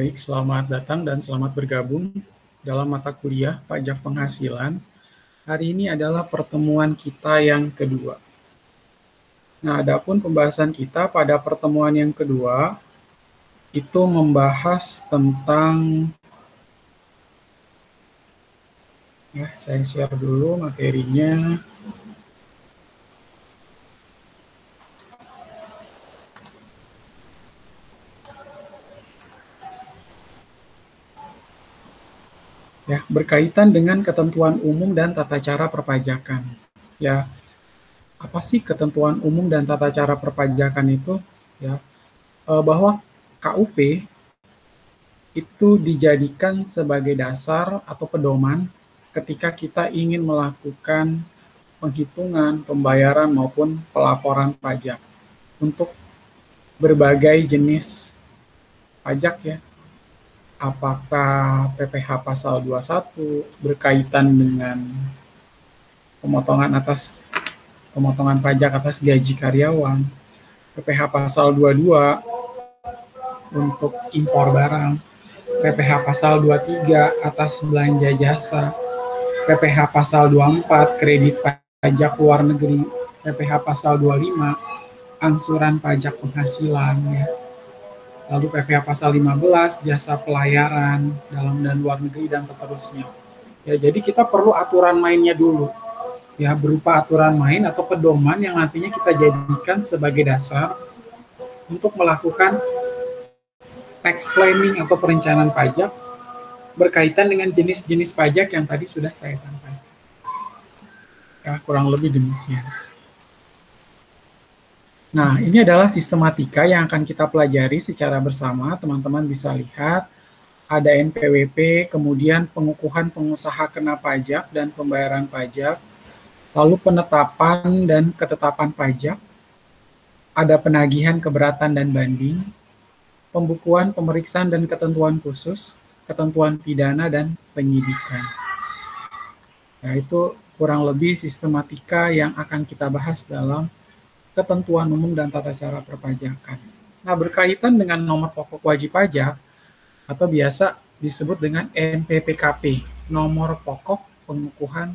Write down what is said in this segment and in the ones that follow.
Baik, selamat datang dan selamat bergabung dalam mata kuliah pajak penghasilan. Hari ini adalah pertemuan kita yang kedua. Nah, adapun pembahasan kita pada pertemuan yang kedua itu membahas tentang, ya saya share dulu materinya. Ya, berkaitan dengan ketentuan umum dan tata cara perpajakan. Ya, apa sih ketentuan umum dan tata cara perpajakan itu? Ya, bahwa KUP itu dijadikan sebagai dasar atau pedoman ketika kita ingin melakukan penghitungan, pembayaran maupun pelaporan pajak untuk berbagai jenis pajak ya. Apakah PPh pasal 21 berkaitan dengan pemotongan pajak atas gaji karyawan, PPh pasal 22 untuk impor barang, PPh pasal 23 atas belanja jasa, PPh pasal 24 kredit pajak luar negeri, PPh pasal 25 angsuran pajak penghasilan ya. Lalu PPh pasal 15 jasa pelayaran dalam dan luar negeri dan seterusnya. Ya, jadi kita perlu aturan mainnya dulu. Ya, berupa aturan main atau pedoman yang nantinya kita jadikan sebagai dasar untuk melakukan tax planning atau perencanaan pajak berkaitan dengan jenis-jenis pajak yang tadi sudah saya sampaikan. Ya, kurang lebih demikian. Nah, ini adalah sistematika yang akan kita pelajari secara bersama. Teman-teman bisa lihat ada NPWP, kemudian pengukuhan pengusaha kena pajak dan pembayaran pajak, lalu penetapan dan ketetapan pajak, ada penagihan keberatan dan banding, pembukuan pemeriksaan dan ketentuan khusus, ketentuan pidana dan penyidikan. Nah, itu kurang lebih sistematika yang akan kita bahas dalam ketentuan umum dan tata cara perpajakan. Nah, berkaitan dengan nomor pokok wajib pajak atau biasa disebut dengan NPPKP, nomor pokok pengukuhan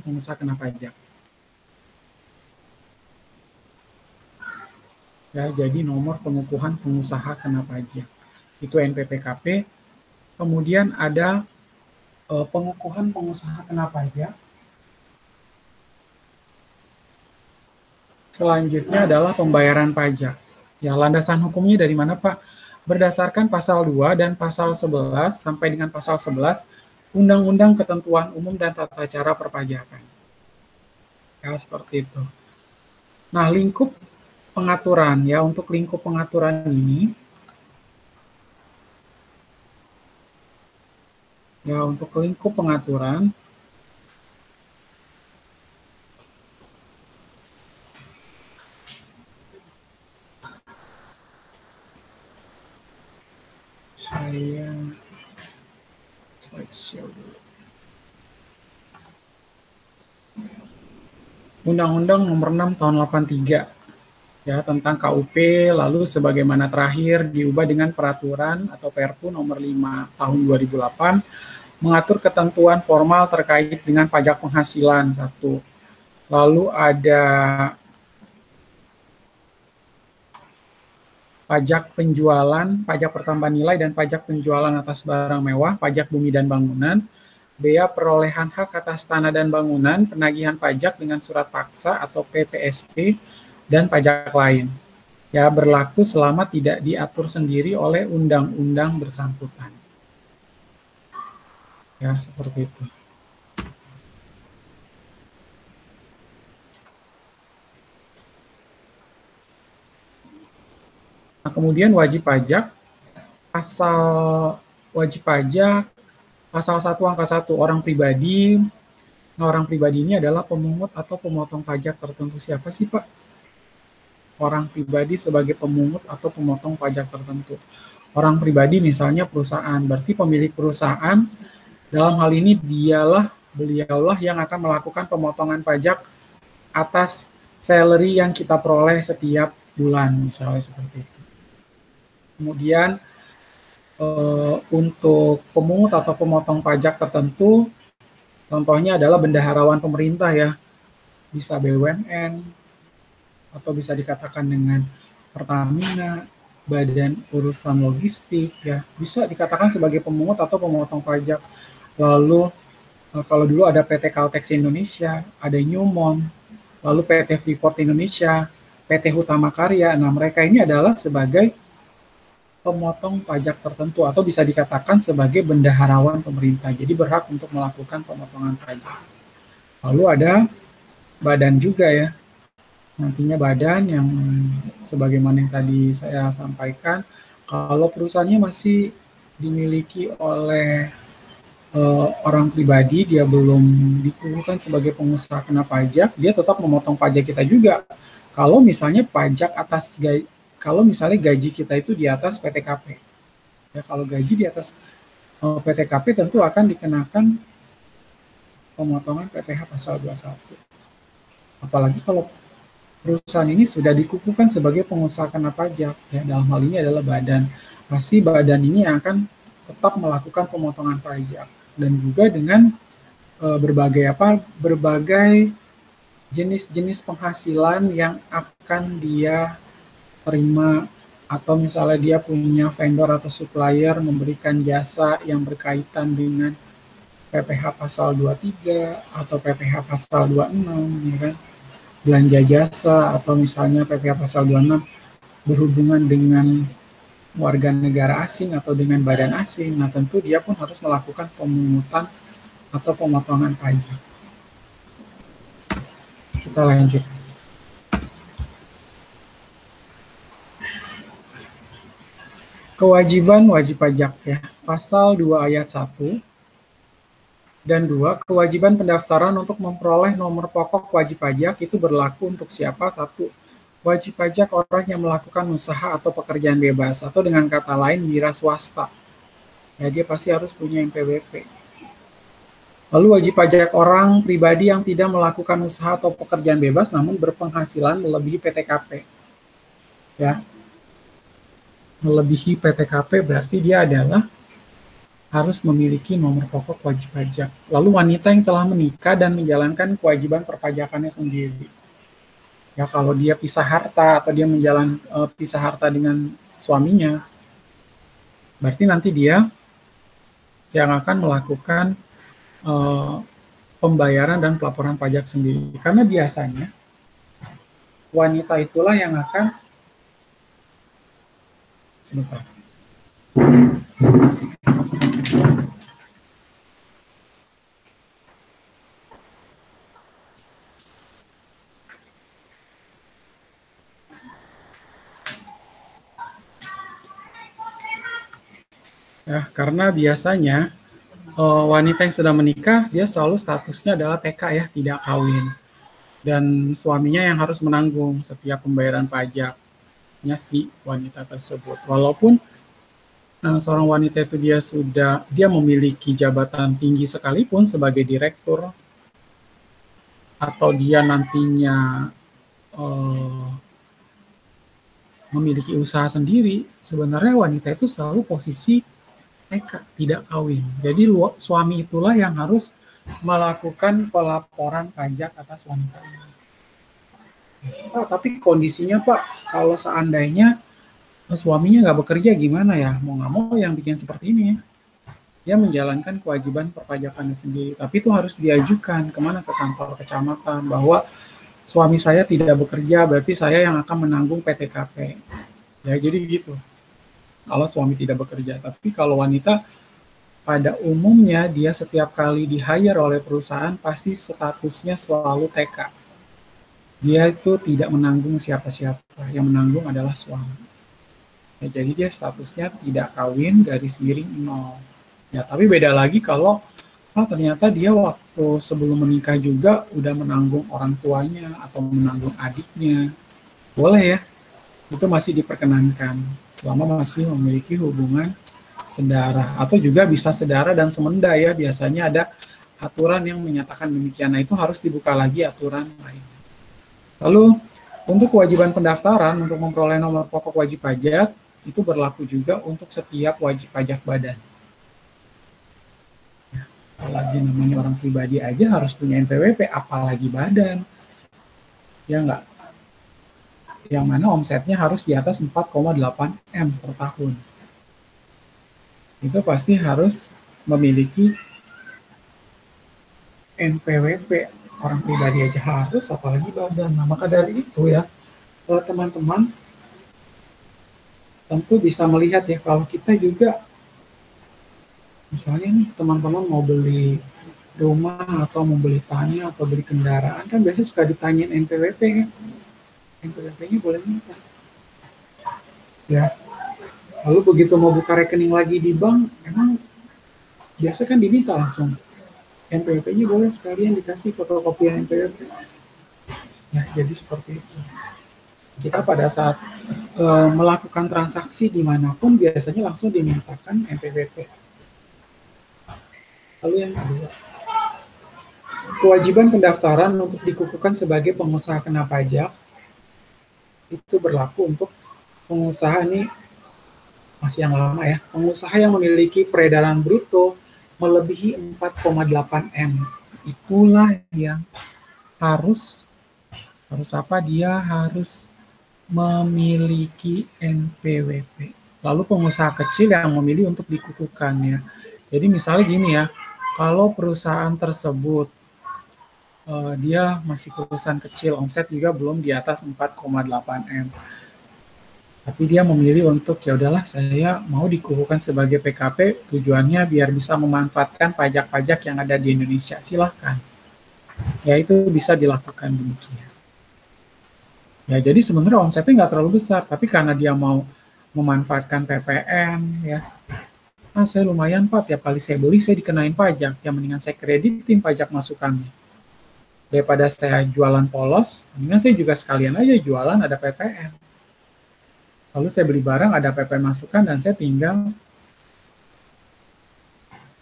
pengusaha kena pajak. Ya, jadi nomor pengukuhan pengusaha kena pajak itu NPPKP. Kemudian ada pengukuhan pengusaha kena pajak. Selanjutnya adalah pembayaran pajak. Ya, landasan hukumnya dari mana, Pak? Berdasarkan pasal 2 dan pasal 11 sampai dengan pasal 11 Undang-Undang Ketentuan Umum dan Tata Cara Perpajakan. Ya, seperti itu. Nah, lingkup pengaturan ya, untuk lingkup pengaturan ini ya, untuk lingkup pengaturan saya slideshow dulu. Undang-Undang Nomor 6 Tahun 83 ya, tentang KUP, lalu sebagaimana terakhir diubah dengan peraturan atau Perpu Nomor 5 Tahun 2008 mengatur ketentuan formal terkait dengan pajak penghasilan satu. Lalu ada pajak penjualan, pajak pertambahan nilai dan pajak penjualan atas barang mewah, pajak bumi dan bangunan, bea perolehan hak atas tanah dan bangunan, penagihan pajak dengan surat paksa atau PPSP, dan pajak lain. Ya, berlaku selama tidak diatur sendiri oleh undang-undang bersangkutan. Ya, seperti itu. Nah, kemudian wajib pajak, pasal 1 angka 1 orang pribadi. Nah, orang pribadi ini adalah pemungut atau pemotong pajak tertentu. Siapa sih, Pak? Orang pribadi sebagai pemungut atau pemotong pajak tertentu. Orang pribadi misalnya perusahaan, berarti pemilik perusahaan dalam hal ini beliaulah yang akan melakukan pemotongan pajak atas salary yang kita peroleh setiap bulan, misalnya seperti itu. Kemudian untuk pemungut atau pemotong pajak tertentu, contohnya adalah bendaharawan pemerintah ya, bisa BUMN, atau bisa dikatakan dengan Pertamina, Badan Urusan Logistik, ya bisa dikatakan sebagai pemungut atau pemotong pajak. Lalu kalau dulu ada PT Caltex Indonesia, ada Newmont, lalu PT Freeport Indonesia, PT Hutama Karya. Nah, mereka ini adalah sebagai pemotong pajak tertentu atau bisa dikatakan sebagai bendaharawan pemerintah. Jadi berhak untuk melakukan pemotongan pajak. Lalu ada badan juga ya. Nantinya badan yang sebagaimana yang tadi saya sampaikan, kalau perusahaannya masih dimiliki oleh orang pribadi, dia belum dikukuhkan sebagai pengusaha kena pajak, dia tetap memotong pajak kita juga. Kalau misalnya pajak atas kalau misalnya gaji kita itu di atas PTKP, ya kalau gaji di atas PTKP tentu akan dikenakan pemotongan PPh pasal 21. Apalagi kalau perusahaan ini sudah dikukuhkan sebagai pengusaha kena pajak, ya dalam hal ini adalah badan. Pasti badan ini akan tetap melakukan pemotongan pajak dan juga dengan berbagai jenis-jenis penghasilan yang akan dia terima, atau misalnya dia punya vendor atau supplier memberikan jasa yang berkaitan dengan PPh pasal 23 atau PPh pasal 26, ya kan? Belanja jasa, atau misalnya PPh pasal 26 berhubungan dengan warga negara asing atau dengan badan asing. Nah, tentu dia pun harus melakukan pemungutan atau pemotongan pajak. Kita lanjut. Kewajiban wajib pajak ya. Pasal 2 ayat 1 dan 2, kewajiban pendaftaran untuk memperoleh nomor pokok wajib pajak itu berlaku untuk siapa? 1. Wajib pajak orang yang melakukan usaha atau pekerjaan bebas, atau dengan kata lain wira swasta. Ya, dia pasti harus punya NPWP. Lalu wajib pajak orang pribadi yang tidak melakukan usaha atau pekerjaan bebas namun berpenghasilan melebihi PTKP. Ya. Melebihi PTKP berarti dia adalah harus memiliki nomor pokok wajib pajak. Lalu wanita yang telah menikah dan menjalankan kewajiban perpajakannya sendiri. Ya, kalau dia pisah harta atau dia pisah harta dengan suaminya, berarti nanti dia yang akan melakukan pembayaran dan pelaporan pajak sendiri. Karena biasanya wanita itulah yang akan sebentar. Ya, karena biasanya wanita yang sudah menikah, dia selalu statusnya adalah TK ya, tidak kawin. Dan suaminya yang harus menanggung setiap pembayaran pajaknya si wanita tersebut. Walaupun seorang wanita itu dia memiliki jabatan tinggi sekalipun sebagai direktur, atau dia nantinya memiliki usaha sendiri, sebenarnya wanita itu selalu posisi TK, tidak kawin. Jadi suami itulah yang harus melakukan pelaporan pajak atas wanita ini. Pak, tapi kondisinya Pak, kalau seandainya suaminya nggak bekerja gimana ya? Mau nggak mau yang bikin seperti ini ya. Dia menjalankan kewajiban perpajakannya sendiri. Tapi itu harus diajukan kemana? Ke kantor kecamatan bahwa suami saya tidak bekerja, berarti saya yang akan menanggung PTKP. Ya, jadi gitu. Kalau suami tidak bekerja. Tapi kalau wanita, pada umumnya dia setiap kali di-hire oleh perusahaan pasti statusnya selalu TK. Dia itu tidak menanggung siapa-siapa, yang menanggung adalah suami. Ya, jadi dia statusnya tidak kawin, garis miring 0. Ya, tapi beda lagi kalau ternyata dia waktu sebelum menikah juga udah menanggung orang tuanya atau menanggung adiknya. Boleh ya, itu masih diperkenankan selama masih memiliki hubungan sedara, atau juga bisa sedara dan semenda ya, biasanya ada aturan yang menyatakan demikian. Nah, itu harus dibuka lagi aturan lain. Lalu untuk kewajiban pendaftaran untuk memperoleh nomor pokok wajib pajak itu berlaku juga untuk setiap wajib pajak badan. Apalagi namanya orang pribadi aja harus punya NPWP, apalagi badan. Ya enggak? Yang mana omsetnya harus di atas 4,8 M per tahun. Itu pasti harus memiliki NPWP. Orang pribadi aja harus, apalagi badan. Nah, maka dari itu ya, teman-teman tentu bisa melihat ya, kalau kita juga, misalnya nih teman-teman mau beli rumah atau mau beli tanah atau beli kendaraan, kan biasanya suka ditanyain NPWP kan. NPWP-nya boleh minta. Ya, lalu begitu mau buka rekening lagi di bank, emang biasa kan diminta langsung. NPWP-nya boleh sekalian dikasih fotokopian NPWP. Ya, jadi seperti itu. Kita pada saat melakukan transaksi dimanapun biasanya langsung dimintakan NPWP. Lalu yang kedua, kewajiban pendaftaran untuk dikukuhkan sebagai pengusaha kena pajak itu berlaku untuk pengusaha ini masih yang lama ya, pengusaha yang memiliki peredaran bruto melebihi 4,8 M. Itulah yang harus apa? Dia harus memiliki NPWP. Lalu pengusaha kecil yang memilih untuk dikukuhkan ya. Jadi misalnya gini ya, kalau perusahaan tersebut dia masih perusahaan kecil, omset juga belum di atas 4,8 M. Tapi dia memilih untuk ya udahlah saya mau dikukuhkan sebagai PKP, tujuannya biar bisa memanfaatkan pajak-pajak yang ada di Indonesia. Silahkan. Ya itu bisa dilakukan demikian. Ya jadi sebenarnya omsetnya nggak terlalu besar, tapi karena dia mau memanfaatkan PPN ya. Saya lumayan Pak, tiap kali saya beli saya dikenain pajak, ya mendingan saya kreditin pajak masukannya. Daripada saya jualan polos, mendingan saya juga sekalian aja jualan ada PPN. Lalu saya beli barang, ada PPN masukan, dan saya tinggal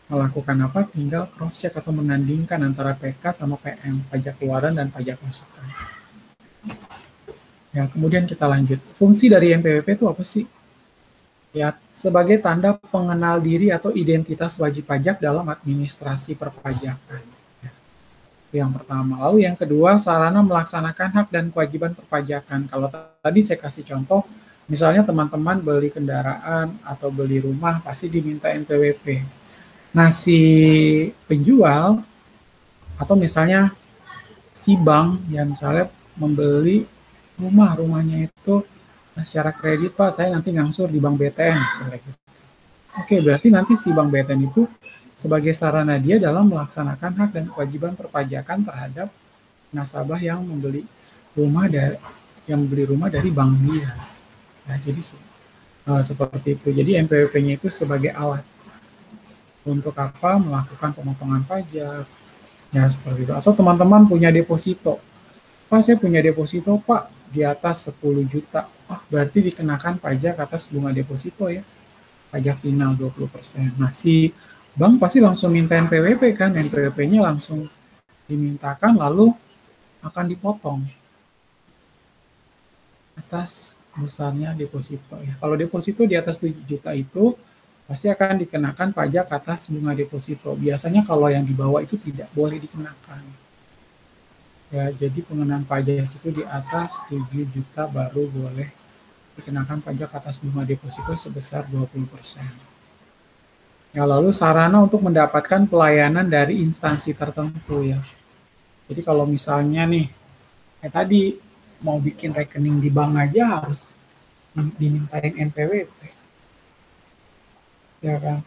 melakukan apa? Tinggal cross-check atau menandingkan antara PK sama PM, pajak keluaran dan pajak masukan. Ya, kemudian kita lanjut. Fungsi dari NPWP itu apa sih? Ya, sebagai tanda pengenal diri atau identitas wajib pajak dalam administrasi perpajakan. Ya, yang pertama. Lalu yang kedua, sarana melaksanakan hak dan kewajiban perpajakan. Kalau tadi saya kasih contoh, misalnya teman-teman beli kendaraan atau beli rumah pasti diminta NPWP. Nah, si penjual atau misalnya si bank yang misalnya membeli rumahnya itu secara kredit Pak, saya nanti ngangsur di Bank BTN misalnya gitu. Oke, berarti nanti si Bank BTN itu sebagai sarana dia dalam melaksanakan hak dan kewajiban perpajakan terhadap nasabah yang membeli rumah dari bank dia. Nah, jadi seperti itu. Jadi NPWP-nya itu sebagai alat untuk apa? Melakukan pemotongan pajak. Ya, seperti itu. Atau teman-teman punya deposito. Pak, saya punya deposito, Pak, di atas 10 juta. Berarti dikenakan pajak atas bunga deposito ya. Pajak final 20%. Nah, si bank pasti langsung minta NPWP kan. NPWP-nya langsung dimintakan lalu akan dipotong atas besarnya deposito ya. Kalau deposito di atas 7 juta itu pasti akan dikenakan pajak atas bunga deposito. Biasanya kalau yang di bawah itu tidak boleh dikenakan. Ya, jadi pengenaan pajak itu di atas 7 juta baru boleh dikenakan pajak atas bunga deposito sebesar 20%. Ya, lalu sarana untuk mendapatkan pelayanan dari instansi tertentu ya. Jadi kalau misalnya nih, kayak tadi mau bikin rekening di bank aja harus dimintain NPWP. Ya kan?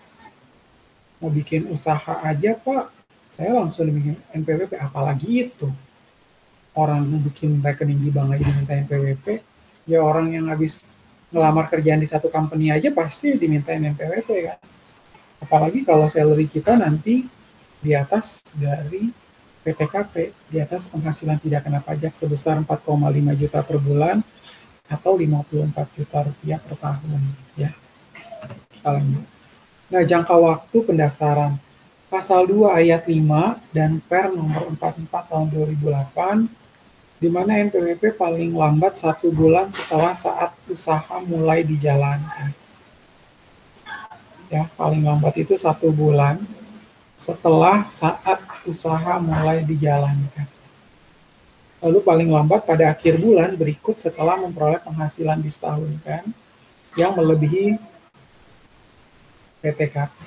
Mau bikin usaha aja Pak, saya langsung dibikin NPWP, apalagi itu. Orang mau bikin rekening di bank aja diminta NPWP, ya orang yang habis ngelamar kerjaan di satu company aja pasti dimintain NPWP kan. Apalagi kalau salary kita nanti di atas dari PTKP, di atas penghasilan tidak kena pajak sebesar 4,5 juta per bulan atau 54 juta rupiah per tahun ya. Kita lanjut. Nah, jangka waktu pendaftaran. Pasal 2 ayat 5 dan Per nomor 44 tahun 2008, di mana NPWP paling lambat 1 bulan setelah saat usaha mulai dijalankan. Ya, paling lambat itu 1 bulan setelah saat usaha mulai dijalankan. Lalu paling lambat pada akhir bulan berikut setelah memperoleh penghasilan disetahunkan yang melebihi PTKP.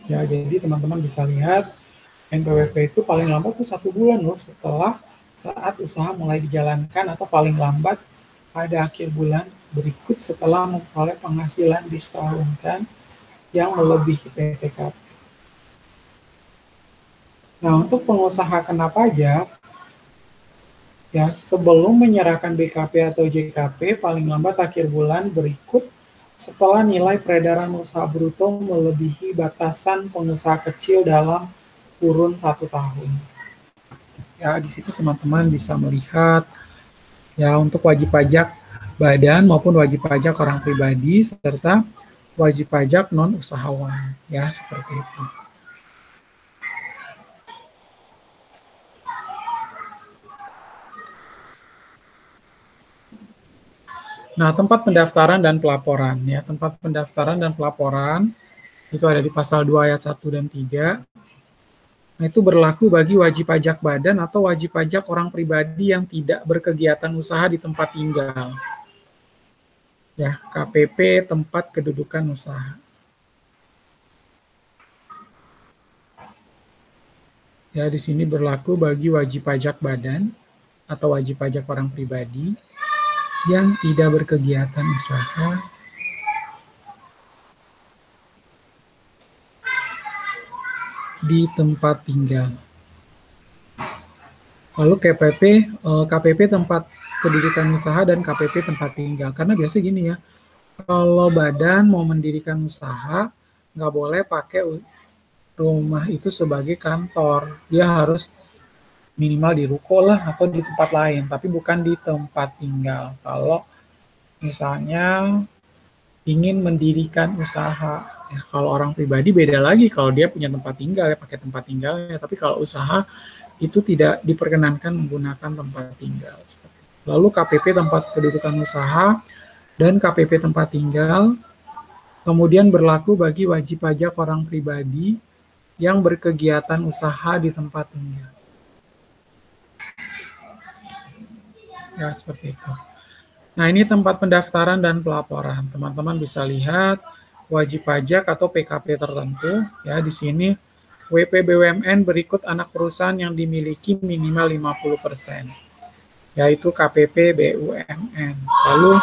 Ya, jadi teman-teman bisa lihat NPWP itu paling lambat tuh 1 bulan loh setelah saat usaha mulai dijalankan, atau paling lambat pada akhir bulan berikut setelah memperoleh penghasilan disetahunkan yang melebihi PTKP. Nah, untuk pengusaha kena pajak, ya sebelum menyerahkan BKP atau JKP paling lambat akhir bulan berikut setelah nilai peredaran usaha bruto melebihi batasan pengusaha kecil dalam kurun 1 tahun. Ya, di situ teman-teman bisa melihat ya untuk wajib pajak badan maupun wajib pajak orang pribadi serta wajib pajak non usahawan, ya seperti itu. Nah, tempat pendaftaran dan pelaporan ya, tempat pendaftaran dan pelaporan itu ada di pasal 2 ayat 1 dan 3. Nah, itu berlaku bagi wajib pajak badan atau wajib pajak orang pribadi yang tidak berkegiatan usaha di tempat tinggal. Ya, KPP tempat kedudukan usaha. Ya, di sini berlaku bagi wajib pajak badan atau wajib pajak orang pribadi yang tidak berkegiatan usaha di tempat tinggal. Lalu KPP tempat kedudukan usaha dan KPP tempat tinggal. Karena biasa gini ya, kalau badan mau mendirikan usaha, nggak boleh pakai rumah itu sebagai kantor. Dia harus minimal di ruko lah atau di tempat lain, tapi bukan di tempat tinggal. Kalau misalnya ingin mendirikan usaha, ya kalau orang pribadi beda lagi, kalau dia punya tempat tinggal ya pakai tempat tinggalnya, tapi kalau usaha itu tidak diperkenankan menggunakan tempat tinggal. Lalu KPP tempat kedudukan usaha dan KPP tempat tinggal kemudian berlaku bagi wajib pajak orang pribadi yang berkegiatan usaha di tempat tinggal. Ya, seperti itu. Nah, ini tempat pendaftaran dan pelaporan. Teman-teman bisa lihat wajib pajak atau PKP tertentu. Ya, di sini WP BUMN berikut anak perusahaan yang dimiliki minimal 50%, yaitu KPP BUMN. Lalu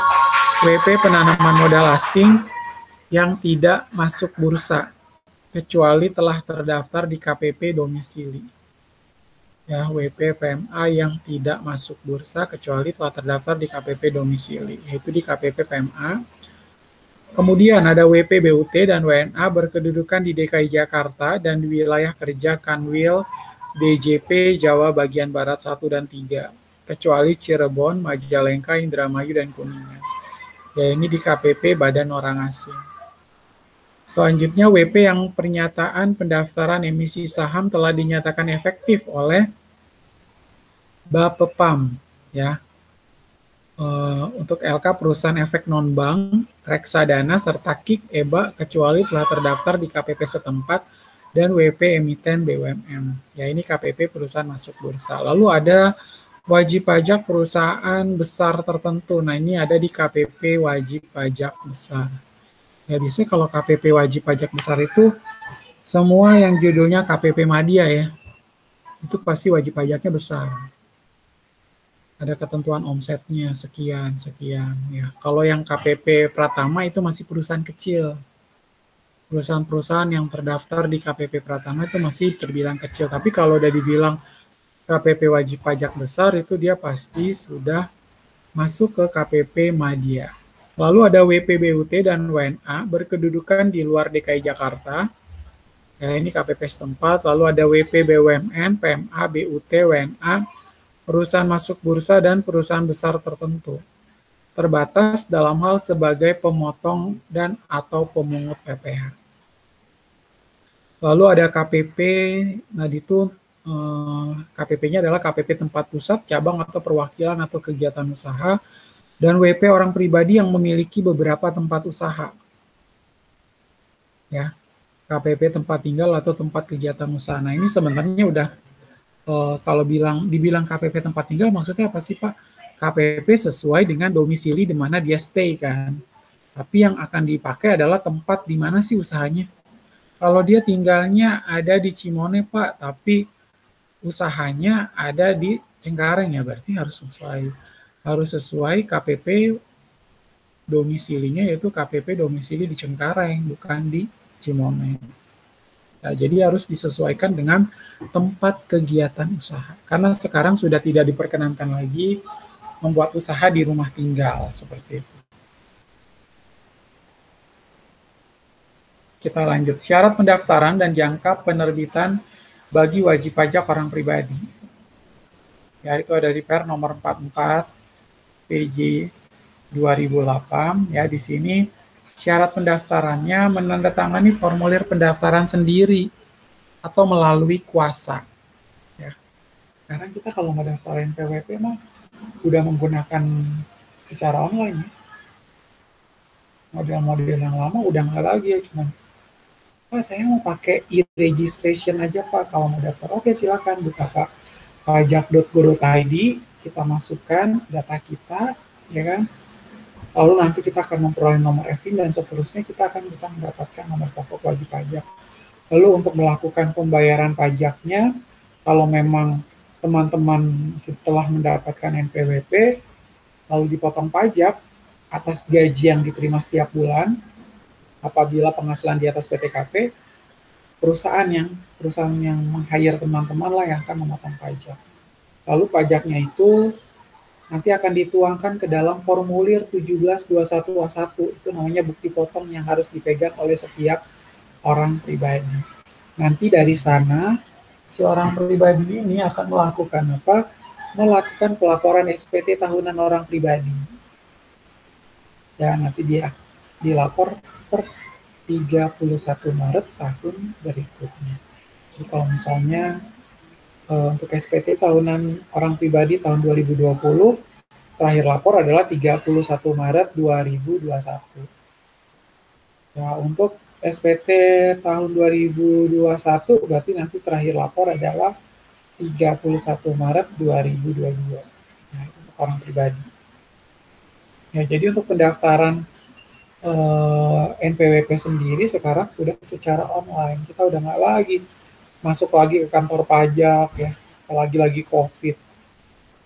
WP penanaman modal asing yang tidak masuk bursa, kecuali telah terdaftar di KPP domisili. Ya, WP PMA yang tidak masuk bursa kecuali telah terdaftar di KPP domisili, yaitu di KPP PMA. Kemudian ada WP BUT dan WNA berkedudukan di DKI Jakarta dan di wilayah kerja Kanwil DJP Jawa bagian Barat 1 dan 3, kecuali Cirebon, Majalengka, Indramayu, dan Kuningan. Ya, ini di KPP Badan Orang Asing. Selanjutnya WP yang pernyataan pendaftaran emisi saham telah dinyatakan efektif oleh Bapepam, ya. Untuk LK perusahaan efek non-bank, reksadana, serta KIK, EBA, kecuali telah terdaftar di KPP setempat dan WP emiten BUMN. Ya, ini KPP perusahaan masuk bursa. Lalu ada wajib pajak perusahaan besar tertentu. Nah, ini ada di KPP wajib pajak besar. Ya, biasanya kalau KPP wajib pajak besar itu semua yang judulnya KPP Madya ya, itu pasti wajib pajaknya besar. Ada ketentuan omsetnya sekian ya. Kalau yang KPP Pratama itu masih perusahaan kecil. Perusahaan-perusahaan yang terdaftar di KPP Pratama itu masih terbilang kecil. Tapi kalau udah dibilang KPP wajib pajak besar itu dia pasti sudah masuk ke KPP Madya. Lalu ada WP BUT dan WNA berkedudukan di luar DKI Jakarta. Ya, ini KPP setempat. Lalu ada WP BUMN, PMA, BUT, WNA, perusahaan masuk bursa dan perusahaan besar tertentu. Terbatas dalam hal sebagai pemotong dan atau pemungut PPh. Lalu ada KPP, nah itu KPP-nya adalah KPP tempat pusat, cabang atau perwakilan atau kegiatan usaha, dan WP orang pribadi yang memiliki beberapa tempat usaha. Ya, KPP tempat tinggal atau tempat kegiatan usaha. Nah, ini sebenarnya udah kalau dibilang KPP tempat tinggal maksudnya apa sih, Pak? KPP sesuai dengan domisili di mana dia stay kan. Tapi yang akan dipakai adalah tempat di mana sih usahanya. Kalau dia tinggalnya ada di Cimone, Pak, tapi usahanya ada di Cengkareng, ya berarti harus sesuai KPP domisilinya, yaitu KPP domisili di Cengkareng, bukan di Cimone. Nah, jadi harus disesuaikan dengan tempat kegiatan usaha. Karena sekarang sudah tidak diperkenankan lagi membuat usaha di rumah tinggal seperti itu. Kita lanjut. Syarat pendaftaran dan jangka penerbitan bagi wajib pajak orang pribadi. Yaitu ada di Per nomor 44 PJ 2008. Ya, di sini syarat pendaftarannya menandatangani formulir pendaftaran sendiri atau melalui kuasa. Ya. Sekarang kita kalau mau daftarin PWP mah udah menggunakan secara online. Ya. Model-model yang lama udah nggak lagi ya, cuman Pak, saya mau pakai e-registration aja Pak kalau mau daftar. Oke, silakan buka Pak pajak.go.id, kita masukkan data kita, ya kan? Lalu nanti kita akan memperoleh nomor EVIN dan seterusnya kita akan bisa mendapatkan nomor pokok wajib pajak. Lalu untuk melakukan pembayaran pajaknya, kalau memang teman-teman setelah mendapatkan NPWP, lalu dipotong pajak atas gaji yang diterima setiap bulan, apabila penghasilan di atas PTKP, perusahaan yang meng-hire teman-teman lah yang akan memotong pajak. Lalu pajaknya itu nanti akan dituangkan ke dalam formulir 1721A1, itu namanya bukti potong yang harus dipegang oleh setiap orang pribadi. Nanti dari sana, si orang pribadi ini akan melakukan apa? Melakukan pelaporan SPT tahunan orang pribadi. Ya, nanti dia dilapor per 31 Maret tahun berikutnya. Jadi kalau misalnya untuk SPT tahunan orang pribadi tahun 2020, terakhir lapor adalah 31 Maret 2021. Ya, untuk SPT tahun 2021 berarti nanti terakhir lapor adalah 31 Maret 2022. Nah, itu untuk orang pribadi. Ya, jadi untuk pendaftaran NPWP sendiri sekarang sudah secara online. Kita udah nggak lagi masuk lagi ke kantor pajak ya, apalagi lagi COVID.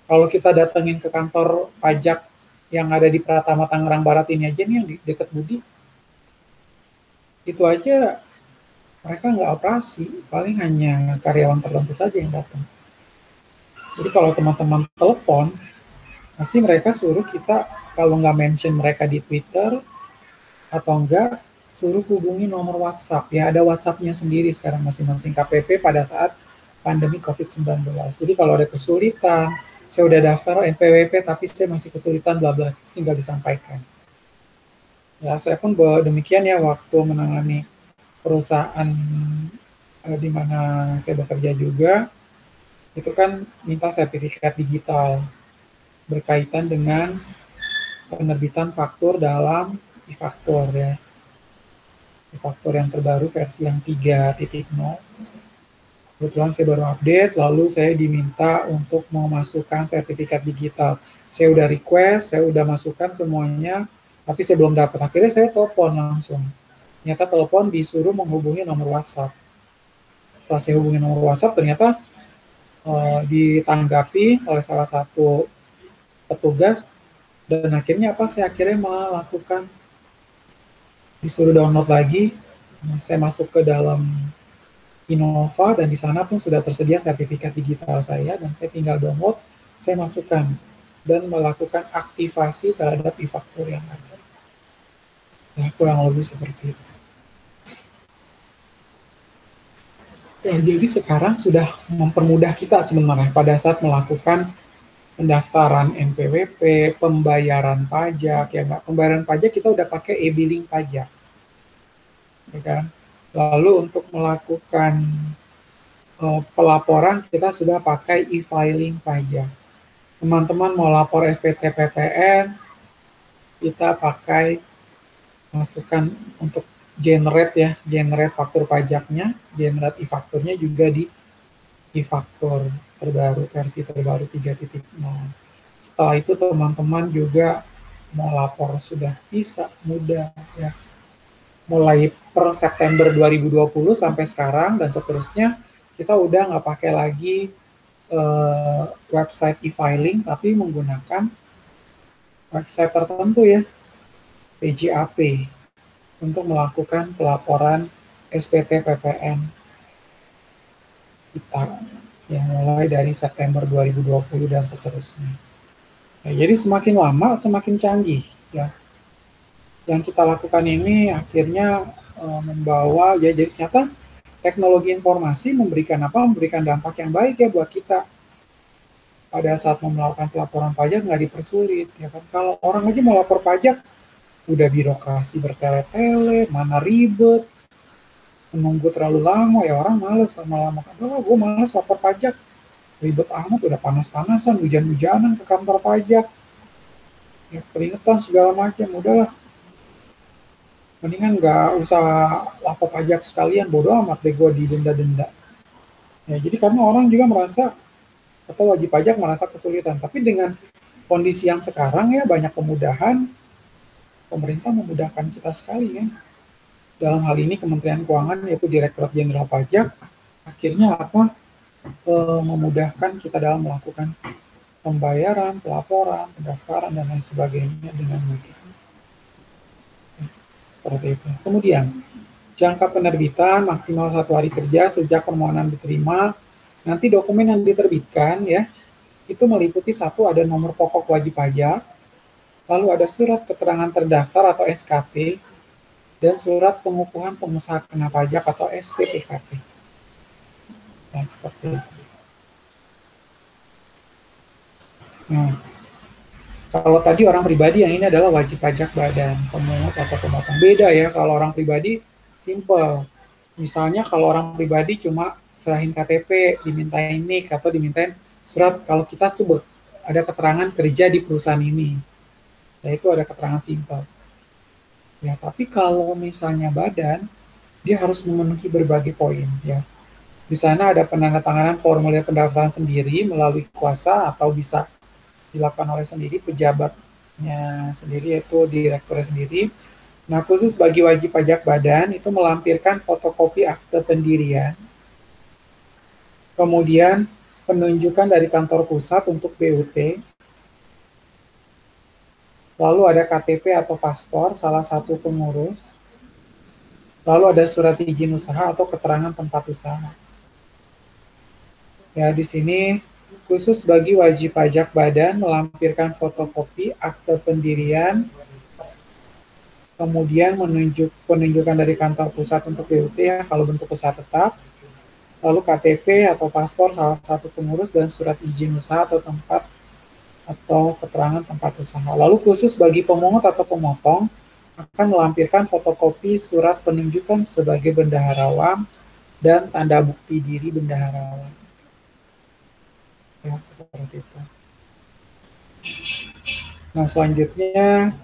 Kalau kita datengin ke kantor pajak yang ada di Pratama Tangerang Barat ini aja nih, yang di dekat Budi, itu aja mereka nggak operasi, paling hanya karyawan tertentu saja yang datang. Jadi kalau teman-teman telepon, pasti mereka suruh kita, kalau nggak mention mereka di Twitter, atau enggak suruh hubungi nomor WhatsApp. Ya, ada WhatsApp-nya sendiri sekarang masing-masing KPP pada saat pandemi COVID-19. Jadi kalau ada kesulitan, saya udah daftar NPWP tapi saya masih kesulitan bla bla, tinggal disampaikan. Ya, saya pun demikian ya waktu menangani perusahaan di mana saya bekerja juga, itu kan minta sertifikat digital berkaitan dengan penerbitan faktur dalam e-faktur ya. E-faktur yang terbaru versi yang 3.0. Kebetulan saya baru update, lalu saya diminta untuk memasukkan sertifikat digital. Saya udah request, saya udah masukkan semuanya, tapi saya belum dapat. Akhirnya saya telepon langsung. Ternyata telepon disuruh menghubungi nomor WhatsApp. Setelah saya hubungi nomor WhatsApp, ternyata ditanggapi oleh salah satu petugas, dan akhirnya apa? Saya akhirnya melakukan disuruh download lagi, saya masuk ke dalam Innova dan di sana pun sudah tersedia sertifikat digital saya dan saya tinggal download, saya masukkan dan melakukan aktivasi terhadap e-faktur yang ada. Ya, kurang lebih seperti itu. Ya, jadi sekarang sudah mempermudah kita sebenarnya pada saat melakukan pendaftaran NPWP, pembayaran pajak, ya nggak, pembayaran pajak kita udah pakai e-billing pajak. Ya kan? Lalu untuk melakukan pelaporan kita sudah pakai e-filing pajak. Teman-teman mau lapor SPT PPN, kita pakai masukkan untuk generate ya, generate faktur pajaknya, generate e-fakturnya juga di e-faktur terbaru, versi terbaru 3.0. Setelah itu teman-teman juga mau lapor sudah bisa, mudah ya. Mulai per September 2020 sampai sekarang dan seterusnya, kita udah nggak pakai lagi website e-filing, tapi menggunakan website tertentu ya, PJAP, untuk melakukan pelaporan SPT PPN kita yang mulai dari September 2020 dan seterusnya. Ya, jadi semakin lama semakin canggih ya. Yang kita lakukan ini akhirnya membawa ya, jadi ternyata teknologi informasi memberikan apa? Memberikan dampak yang baik ya buat kita. Pada saat mau melakukan pelaporan pajak nggak dipersulit ya kan. Kalau orang aja mau lapor pajak udah birokrasi bertele-tele, mana ribet, menunggu terlalu lama ya orang males, lama-lama kan lah gue males lapor pajak, ribet amat, udah panas-panasan, hujan-hujanan ke kantor pajak, ya keringetan segala macam, udahlah mendingan nggak usah lapor pajak sekalian, bodo amat deh gue didenda-denda. Ya jadi karena orang juga merasa atau wajib pajak merasa kesulitan, tapi dengan kondisi yang sekarang ya banyak kemudahan, pemerintah memudahkan kita sekali ya. Dalam hal ini Kementerian Keuangan yaitu Direktorat Jenderal Pajak akhirnya apa? Memudahkan kita dalam melakukan pembayaran, pelaporan, pendaftaran dan lain sebagainya dengan mudah. Seperti itu. Kemudian jangka penerbitan maksimal 1 hari kerja sejak permohonan diterima. Nanti dokumen yang diterbitkan ya itu meliputi satu ada nomor pokok wajib pajak, lalu ada surat keterangan terdaftar atau SKT, dan surat pengukuhan pengusaha kena pajak atau SPPKP. Nah, seperti itu. Nah, kalau tadi orang pribadi, yang ini adalah wajib pajak badan, pemungut atau pemotong. Beda ya, kalau orang pribadi simple. Misalnya kalau orang pribadi cuma serahin KTP, dimintain NIK, atau dimintain surat, kalau kita tuh ada keterangan kerja di perusahaan ini. Nah, itu ada keterangan simple. Ya, tapi kalau misalnya badan, dia harus memenuhi berbagai poin ya. Di sana ada penandatanganan formulir pendaftaran sendiri melalui kuasa atau bisa dilakukan oleh sendiri pejabatnya sendiri yaitu direkturnya sendiri. Nah, khusus bagi wajib pajak badan itu melampirkan fotokopi akte pendirian, kemudian penunjukan dari kantor pusat untuk BUT, lalu ada KTP atau paspor salah satu pengurus, lalu ada surat izin usaha atau keterangan tempat usaha. Ya, di sini khusus bagi wajib pajak badan melampirkan fotokopi akte pendirian, kemudian penunjukan dari kantor pusat untuk BUT ya, kalau bentuk usaha tetap, lalu KTP atau paspor salah satu pengurus dan surat izin usaha atau tempat atau keterangan tempat usaha. Lalu khusus bagi pemungut atau pemotong akan melampirkan fotokopi surat penunjukan sebagai bendaharawan dan tanda bukti diri bendaharawan. Ya, seperti itu. Nah, selanjutnya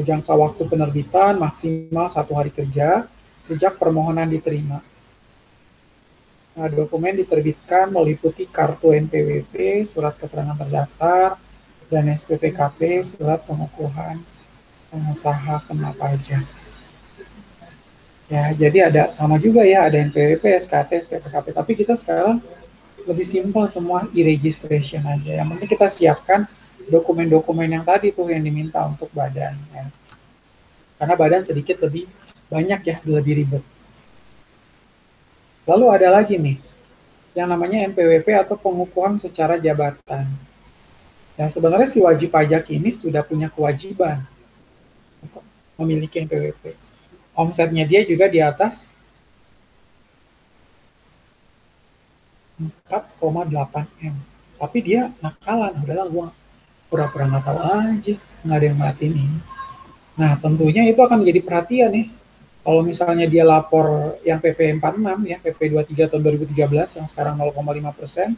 jangka waktu penerbitan maksimal 1 hari kerja sejak permohonan diterima. Nah, dokumen diterbitkan meliputi kartu NPWP, surat keterangan terdaftar, dan SPPKP, surat pengukuhan pengusaha kena pajak. Ya, jadi ada sama juga ya, ada NPWP, SKT, SPPKP, tapi kita sekarang lebih simpel semua e-registration aja. Yang penting kita siapkan dokumen-dokumen yang tadi tuh yang diminta untuk badan. Ya. Karena badan sedikit lebih banyak ya, lebih ribet. Lalu ada lagi nih, yang namanya NPWP atau pengukuhan secara jabatan. Ya sebenarnya si wajib pajak ini sudah punya kewajiban untuk memiliki NPWP. Omsetnya dia juga di atas 4,8 M. Tapi dia nakalan, udahlah gue pura-pura nggak tahu aja, nggak ada yang merhatiin ini. Nah tentunya itu akan menjadi perhatian nih. Kalau misalnya dia lapor yang PP 46 ya, PP 23 tahun 2013 yang sekarang 0,5%,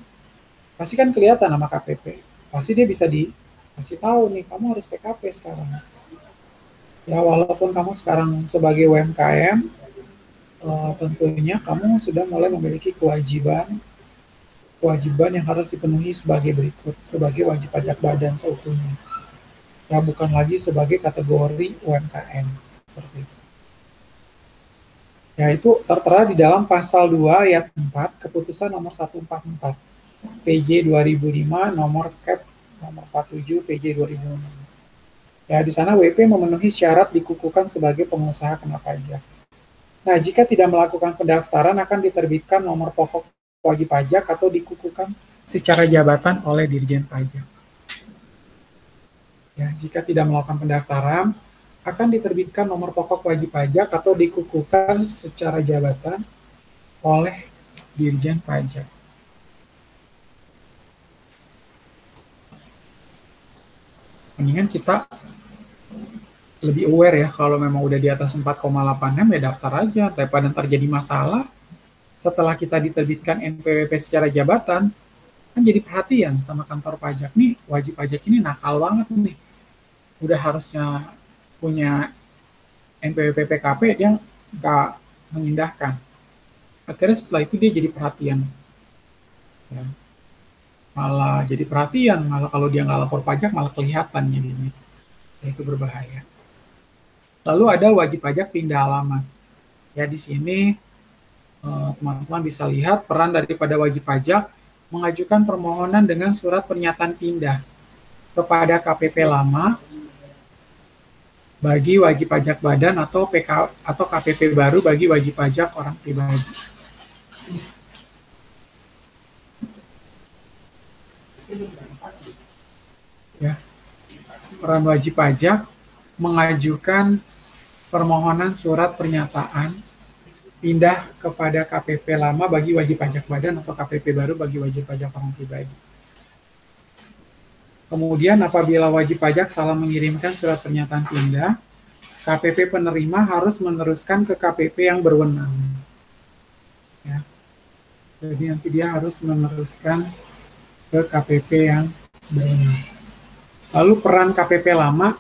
pasti kan kelihatan nama KPP. Pasti dia bisa dikasih tahu nih, kamu harus PKP sekarang. Ya walaupun kamu sekarang sebagai UMKM, tentunya kamu sudah mulai memiliki kewajiban yang harus dipenuhi sebagai berikut, sebagai wajib pajak badan seutuhnya. Ya bukan lagi sebagai kategori UMKM seperti itu. Ya itu tertera di dalam pasal 2 ayat 4 keputusan nomor 144 PJ 2005 nomor Cap nomor 47 PJ 2006. Ya di sana WP memenuhi syarat dikukuhkan sebagai pengusaha kena pajak. Nah, jika tidak melakukan pendaftaran akan diterbitkan nomor pokok wajib pajak atau dikukuhkan secara jabatan oleh Dirjen Pajak. Ya, jika tidak melakukan pendaftaran akan diterbitkan nomor pokok wajib pajak atau dikukuhkan secara jabatan oleh Dirjen Pajak. Mendingan kita lebih aware ya, kalau memang udah di atas 4,8M ya daftar aja, daripada ntar jadi masalah setelah kita diterbitkan NPWP secara jabatan, kan jadi perhatian sama kantor pajak nih, wajib pajak ini nakal banget nih, udah harusnya punya NPWP PKP yang nggak mengindahkan. Akhirnya setelah itu dia jadi perhatian. Ya. Malah jadi perhatian, malah kalau dia nggak lapor pajak malah kelihatan jadinya. Ya, itu berbahaya. Lalu ada wajib pajak pindah alamat. Ya di sini teman-teman bisa lihat peran daripada wajib pajak mengajukan permohonan dengan surat pernyataan pindah kepada KPP lama bagi wajib pajak badan atau KPP baru bagi wajib pajak orang pribadi. Ya. Peran wajib pajak mengajukan permohonan surat pernyataan pindah kepada KPP lama bagi wajib pajak badan atau KPP baru bagi wajib pajak orang pribadi. Kemudian apabila wajib pajak salah mengirimkan surat pernyataan pindah, KPP penerima harus meneruskan ke KPP yang berwenang. Ya. Jadi nanti dia harus meneruskan ke KPP yang berwenang. Lalu peran KPP lama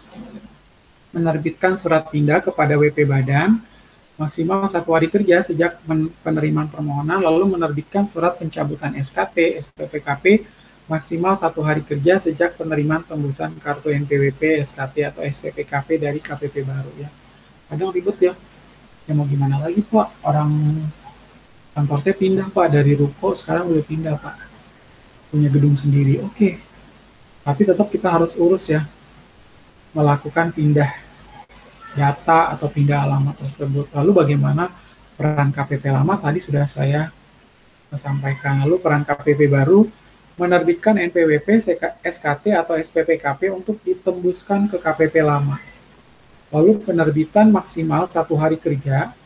menerbitkan surat pindah kepada WP badan maksimal 1 hari kerja sejak penerimaan permohonan, lalu menerbitkan surat pencabutan SKT, SPPKP maksimal 1 hari kerja sejak penerimaan tembusan kartu NPWP, SKT atau SPPKP dari KPP baru ya. Kadang ribet ya. Ya mau gimana lagi Pak, orang kantor saya pindah Pak dari ruko sekarang udah pindah Pak. Punya gedung sendiri. Oke. Tapi tetap kita harus urus ya. Melakukan pindah data atau pindah alamat tersebut. Lalu bagaimana peran KPP lama tadi sudah saya sampaikan. Lalu peran KPP baru menerbitkan NPWP, SKT atau SPPKP untuk ditembuskan ke KPP lama. Lalu penerbitan maksimal 1 hari kerja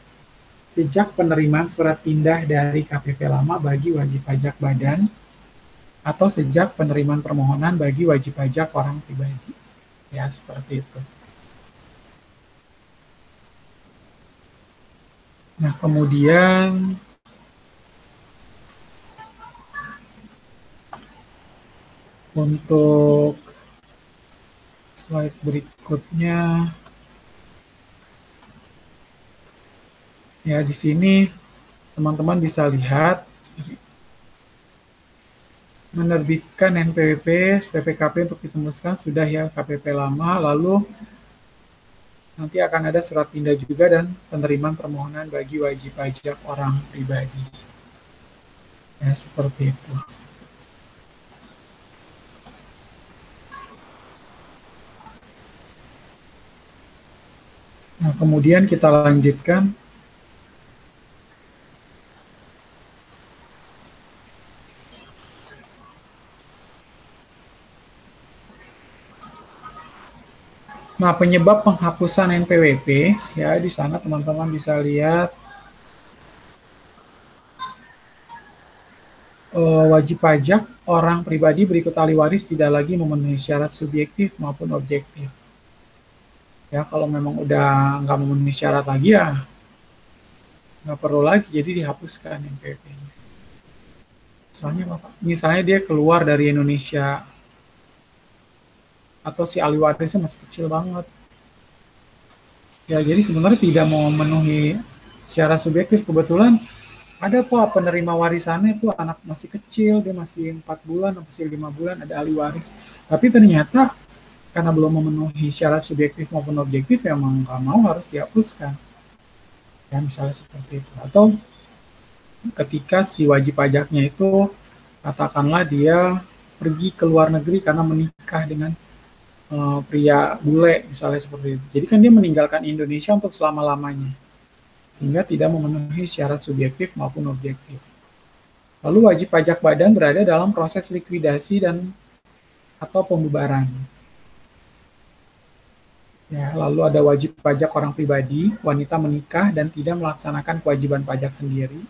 sejak penerimaan surat pindah dari KPP lama bagi wajib pajak badan atau sejak penerimaan permohonan bagi wajib pajak orang pribadi. Ya, seperti itu. Nah, kemudian untuk slide berikutnya, ya di sini teman-teman bisa lihat menerbitkan NPWP, SPPKP untuk ditembuskan sudah ya KPP lama, lalu nanti akan ada surat pindah juga dan penerimaan permohonan bagi wajib pajak orang pribadi. Ya, seperti itu. Nah, kemudian kita lanjutkan. Nah, penyebab penghapusan NPWP, ya di sana teman-teman bisa lihat wajib pajak orang pribadi berikut ahli waris tidak lagi memenuhi syarat subjektif maupun objektif. Ya, kalau memang udah nggak memenuhi syarat lagi ya nggak perlu lagi, jadi dihapuskan NPWP-nya. Soalnya Bapak, misalnya dia keluar dari Indonesia atau si ahli warisnya masih kecil banget. Ya, jadi sebenarnya tidak mau memenuhi secara subjektif. Kebetulan ada Pak penerima warisannya itu anak masih kecil, dia masih 4 bulan, masih 5 bulan, ada ahli waris. Tapi ternyata karena belum memenuhi syarat subjektif maupun objektif, ya emang nggak mau harus dihapuskan. Ya, misalnya seperti itu. Atau ketika si wajib pajaknya itu, katakanlah dia pergi ke luar negeri karena menikah dengan pria bule, misalnya seperti itu. Jadi kan dia meninggalkan Indonesia untuk selama-lamanya, sehingga tidak memenuhi syarat subjektif maupun objektif. Lalu wajib pajak badan berada dalam proses likuidasi dan atau pembubaran. Ya, lalu ada wajib pajak orang pribadi, wanita menikah dan tidak melaksanakan kewajiban pajak sendiri.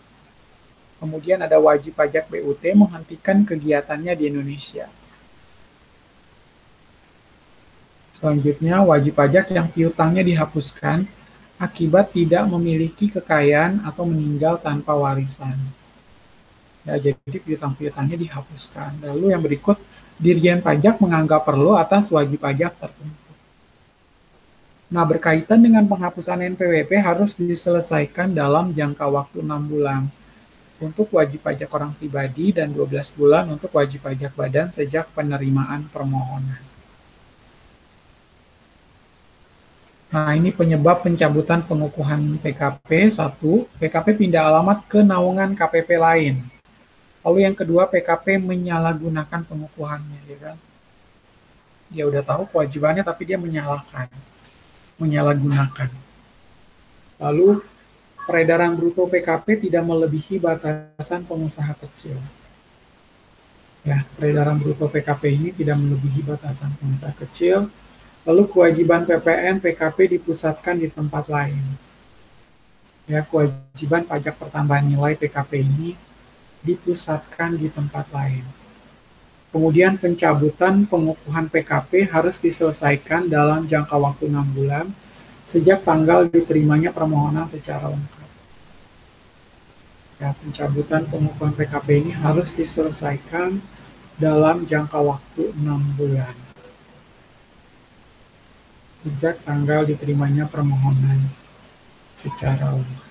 Kemudian ada wajib pajak BUT menghentikan kegiatannya di Indonesia. Selanjutnya, wajib pajak yang piutangnya dihapuskan akibat tidak memiliki kekayaan atau meninggal tanpa warisan. Ya, jadi piutang-piutangnya dihapuskan. Lalu yang berikut, Dirjen Pajak menganggap perlu atas wajib pajak tertentu. Nah, berkaitan dengan penghapusan NPWP harus diselesaikan dalam jangka waktu 6 bulan untuk wajib pajak orang pribadi dan 12 bulan untuk wajib pajak badan sejak penerimaan permohonan. Nah, ini penyebab pencabutan pengukuhan PKP. 1, PKP pindah alamat ke naungan KPP lain. Lalu yang kedua, PKP menyalahgunakan pengukuhannya, ya kan? Dia udah tahu kewajibannya tapi dia menyalahgunakan. Lalu peredaran bruto PKP tidak melebihi batasan pengusaha kecil. Ya, peredaran bruto PKP ini tidak melebihi batasan pengusaha kecil. Lalu kewajiban PPN PKP dipusatkan di tempat lain. Ya, kewajiban pajak pertambahan nilai PKP ini dipusatkan di tempat lain. Kemudian pencabutan pengukuhan PKP harus diselesaikan dalam jangka waktu 6 bulan sejak tanggal diterimanya permohonan secara lengkap. Ya, pencabutan pengukuhan PKP ini harus diselesaikan dalam jangka waktu 6 bulan sejak tanggal diterimanya permohonan secara lengkap.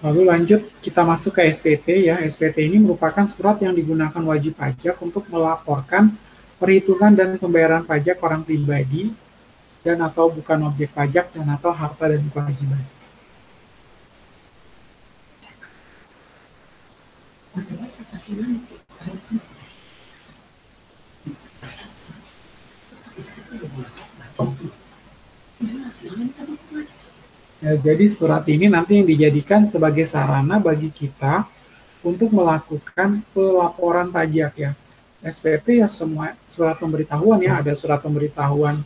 Lalu lanjut kita masuk ke SPT ya. SPT ini merupakan surat yang digunakan wajib pajak untuk melaporkan perhitungan dan pembayaran pajak orang pribadi dan atau bukan objek pajak dan atau harta dan kewajiban. Ya, jadi surat ini nanti yang dijadikan sebagai sarana bagi kita untuk melakukan pelaporan pajak ya. SPT ya semua surat pemberitahuan ya, ada surat pemberitahuan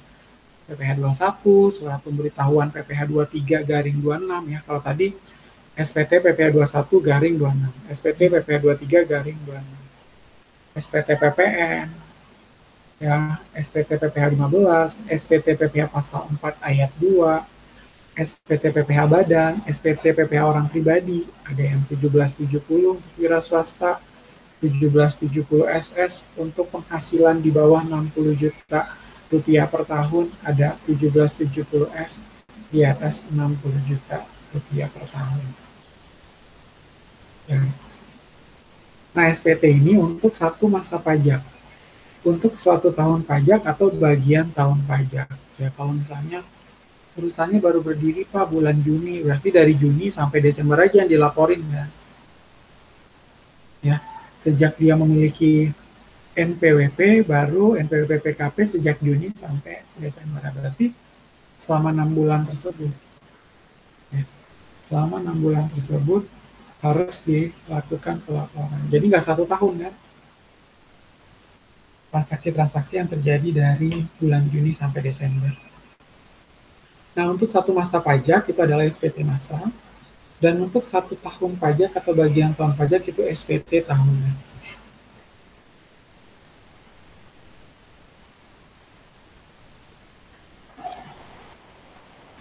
PPh 21, surat pemberitahuan PPh 23 garing 26 ya. Kalau tadi SPT PPh 21 garing 26, SPT PPh 23 garing 26, SPT PPN, ya, SPT PPh 15, SPT PPh pasal 4 ayat 2, SPT PPh Badan, SPT PPh orang pribadi, ada yang 1770 untuk wira swasta, 1770 SS untuk penghasilan di bawah 60 juta rupiah per tahun, ada 1770 S di atas 60 juta rupiah per tahun. Ya. Nah, SPT ini untuk satu masa pajak, untuk suatu tahun pajak atau bagian tahun pajak. Ya, kalau misalnya perusahaannya baru berdiri Pak bulan Juni, berarti dari Juni sampai Desember aja yang dilaporin kan. Ya, sejak dia memiliki NPWP baru NPWP PKP sejak Juni sampai Desember, berarti selama 6 bulan tersebut. Ya, selama 6 bulan tersebut harus dilakukan pelaporan. Jadi nggak 1 tahun kan? Transaksi-transaksi yang terjadi dari bulan Juni sampai Desember. Nah, untuk satu masa pajak itu adalah SPT masa, dan untuk 1 tahun pajak atau bagian tahun pajak itu SPT tahunan.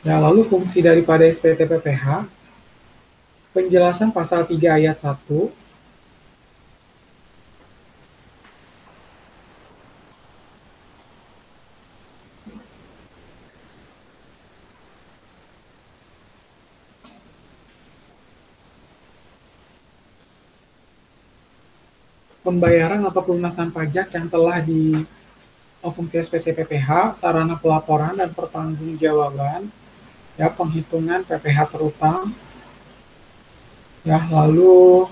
Ya, lalu fungsi daripada SPT PPH, penjelasan pasal 3 ayat 1, pembayaran atau pelunasan pajak yang telah fungsi SPT PPH, sarana pelaporan dan pertanggungjawaban, ya penghitungan PPH terutang, ya lalu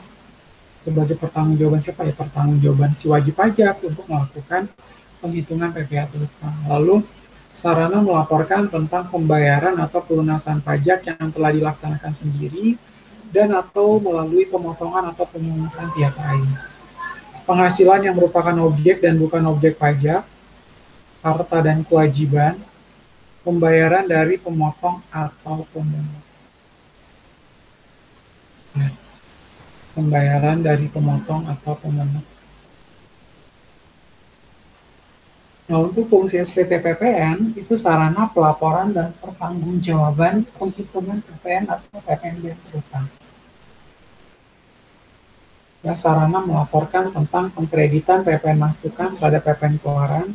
sebagai pertanggungjawaban siapa ya? Pertanggungjawaban si wajib pajak untuk melakukan penghitungan PPH terutang. Lalu sarana melaporkan tentang pembayaran atau pelunasan pajak yang telah dilaksanakan sendiri dan atau melalui pemotongan atau pemungutan pihak lain. Penghasilan yang merupakan objek dan bukan objek pajak, harta dan kewajiban, pembayaran dari pemotong atau pemungut. Nah, pembayaran dari pemotong atau pemungut. Nah, untuk fungsi SPT PPN itu sarana pelaporan dan pertanggungjawaban penghitungan PPN atau PPNBM terutang. Ya, sarana melaporkan tentang pengkreditan PPN masukan pada PPN keluaran,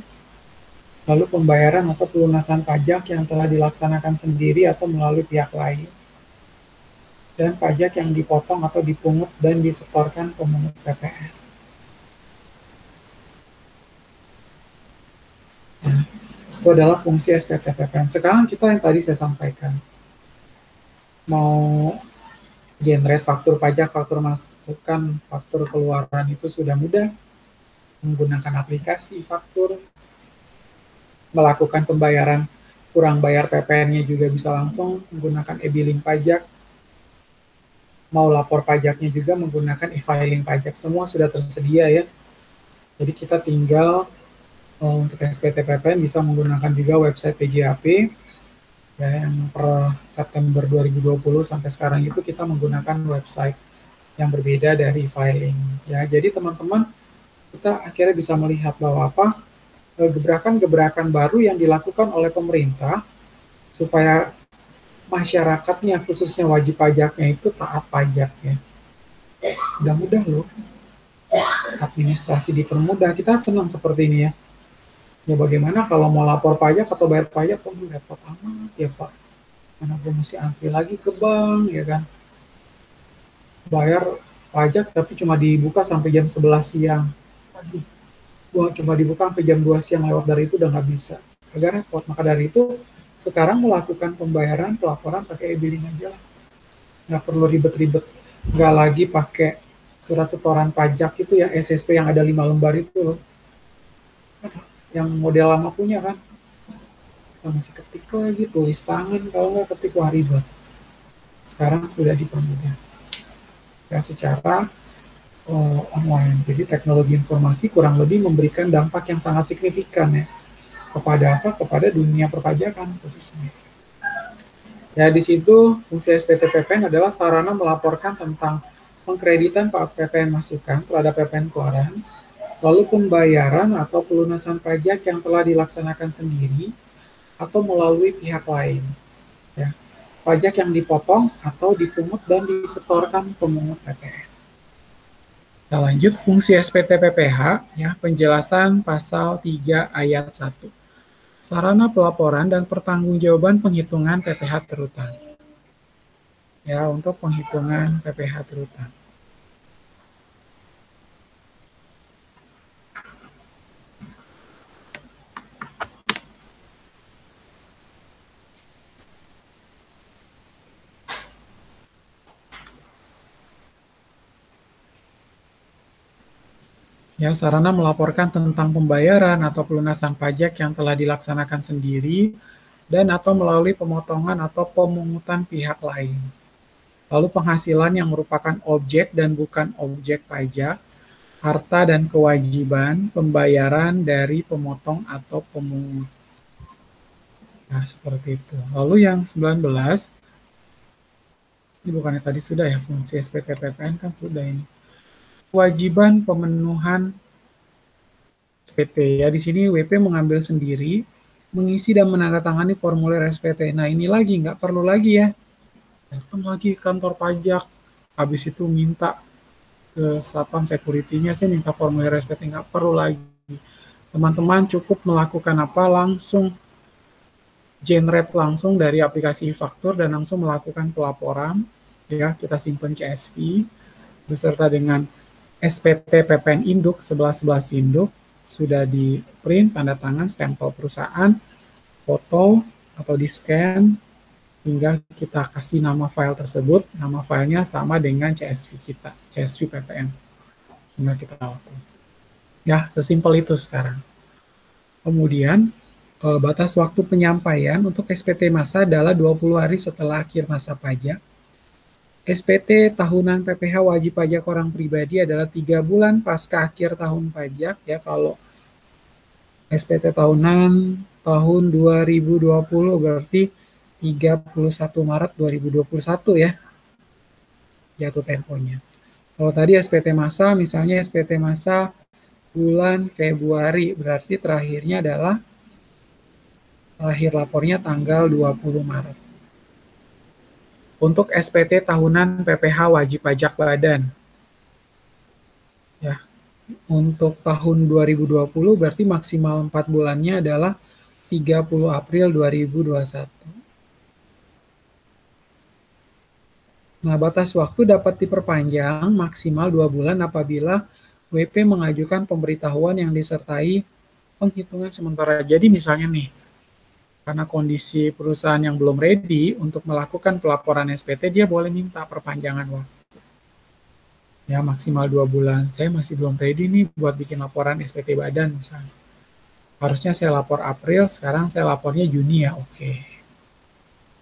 lalu pembayaran atau pelunasan pajak yang telah dilaksanakan sendiri atau melalui pihak lain, dan pajak yang dipotong atau dipungut dan disetorkan pemungut PPN. Nah, itu adalah fungsi SPT PPN. Sekarang kita yang tadi saya sampaikan, mau generate faktur pajak, faktur masukan, faktur keluaran itu sudah mudah menggunakan aplikasi faktur, melakukan pembayaran kurang bayar PPN-nya juga bisa langsung menggunakan e-billing pajak, mau lapor pajaknya juga menggunakan e-filing pajak, semua sudah tersedia ya. Jadi kita tinggal untuk SPT PPN bisa menggunakan juga website PJAP ya, yang per September 2020 sampai sekarang itu kita menggunakan website yang berbeda dari filing ya. Jadi teman-teman kita akhirnya bisa melihat bahwa gebrakan-gebrakan baru yang dilakukan oleh pemerintah supaya masyarakatnya khususnya wajib pajaknya itu taat pajak ya. Udah mudah loh, administrasi dipermudah, kita senang seperti ini ya. Ya bagaimana kalau mau lapor pajak atau bayar pajak, kok repot amat ya Pak. Mana gue mesti antri lagi ke bank ya kan. Bayar pajak tapi cuma dibuka sampai jam 11 siang. Aduh, gua cuma dibuka sampai jam 2 siang, lewat dari itu udah nggak bisa. Agak repot. Maka dari itu sekarang melakukan pembayaran pelaporan pakai e-billing aja lah. Nggak perlu ribet-ribet. Nggak lagi pakai surat setoran pajak itu ya, SSP yang ada 5 lembar itu loh. Yang model lama punya kan. Kita masih ketik lagi, tulis tangan, kalau nggak ketik wah ribet. Sekarang sudah dipermudah. Ya secara online. Jadi teknologi informasi kurang lebih memberikan dampak yang sangat signifikan ya. Kepada apa? Kepada dunia perpajakan khususnya. Ya di situ fungsi SPT PPN adalah sarana melaporkan tentang pengkreditan PPN masukan terhadap PPN keluaran, lalu pembayaran atau pelunasan pajak yang telah dilaksanakan sendiri atau melalui pihak lain. Ya. Pajak yang dipotong atau dipungut dan disetorkan pemungut PPN. Kita lanjut fungsi SPT PPH, ya, penjelasan pasal 3 ayat 1. Sarana pelaporan dan pertanggungjawaban penghitungan PPH terutang. Ya, untuk penghitungan PPH terutang. Ya, sarana melaporkan tentang pembayaran atau pelunasan pajak yang telah dilaksanakan sendiri dan atau melalui pemotongan atau pemungutan pihak lain. Lalu penghasilan yang merupakan objek dan bukan objek pajak, harta dan kewajiban, pembayaran dari pemotong atau pemungut. Nah, seperti itu. Lalu yang 19, ini bukannya tadi sudah ya, fungsi SPT PPN kan sudah ini. Kewajiban pemenuhan SPT ya, di sini WP mengambil sendiri mengisi dan menandatangani formulir SPT. Nah, ini lagi, nggak perlu lagi ya. Datang lagi ke kantor pajak, habis itu minta ke Satpam Security-nya, saya minta formulir SPT, nggak perlu lagi. Teman-teman cukup melakukan apa? Langsung generate langsung dari aplikasi e-faktur dan langsung melakukan pelaporan. Ya, kita simpan CSV beserta dengan SPT PPN Induk 1111 Induk sudah di print, tanda tangan, stempel perusahaan, foto atau di scan, tinggal kita kasih nama file tersebut, nama filenya sama dengan CSV kita, CSV PPN. Tinggal kita upload. Ya, sesimpel itu sekarang. Kemudian, batas waktu penyampaian untuk SPT masa adalah 20 hari setelah akhir masa pajak. SPT tahunan PPh wajib pajak orang pribadi adalah 3 bulan pasca akhir tahun pajak. Ya, kalau SPT tahunan tahun 2020 berarti 31 Maret 2021 ya, jatuh temponya. Kalau tadi SPT masa, misalnya SPT masa bulan Februari, berarti terakhirnya adalah terakhir lapornya tanggal 20 Maret. Untuk SPT tahunan PPh wajib pajak badan. Ya, untuk tahun 2020 berarti maksimal 4 bulannya adalah 30 April 2021. Nah, batas waktu dapat diperpanjang maksimal 2 bulan apabila WP mengajukan pemberitahuan yang disertai penghitungan sementara. Jadi misalnya nih, karena kondisi perusahaan yang belum ready untuk melakukan pelaporan SPT, dia boleh minta perpanjangan waktu. Ya, maksimal 2 bulan. Saya masih belum ready nih buat bikin laporan SPT badan misalnya. Harusnya saya lapor April, sekarang saya lapornya Juni ya, oke.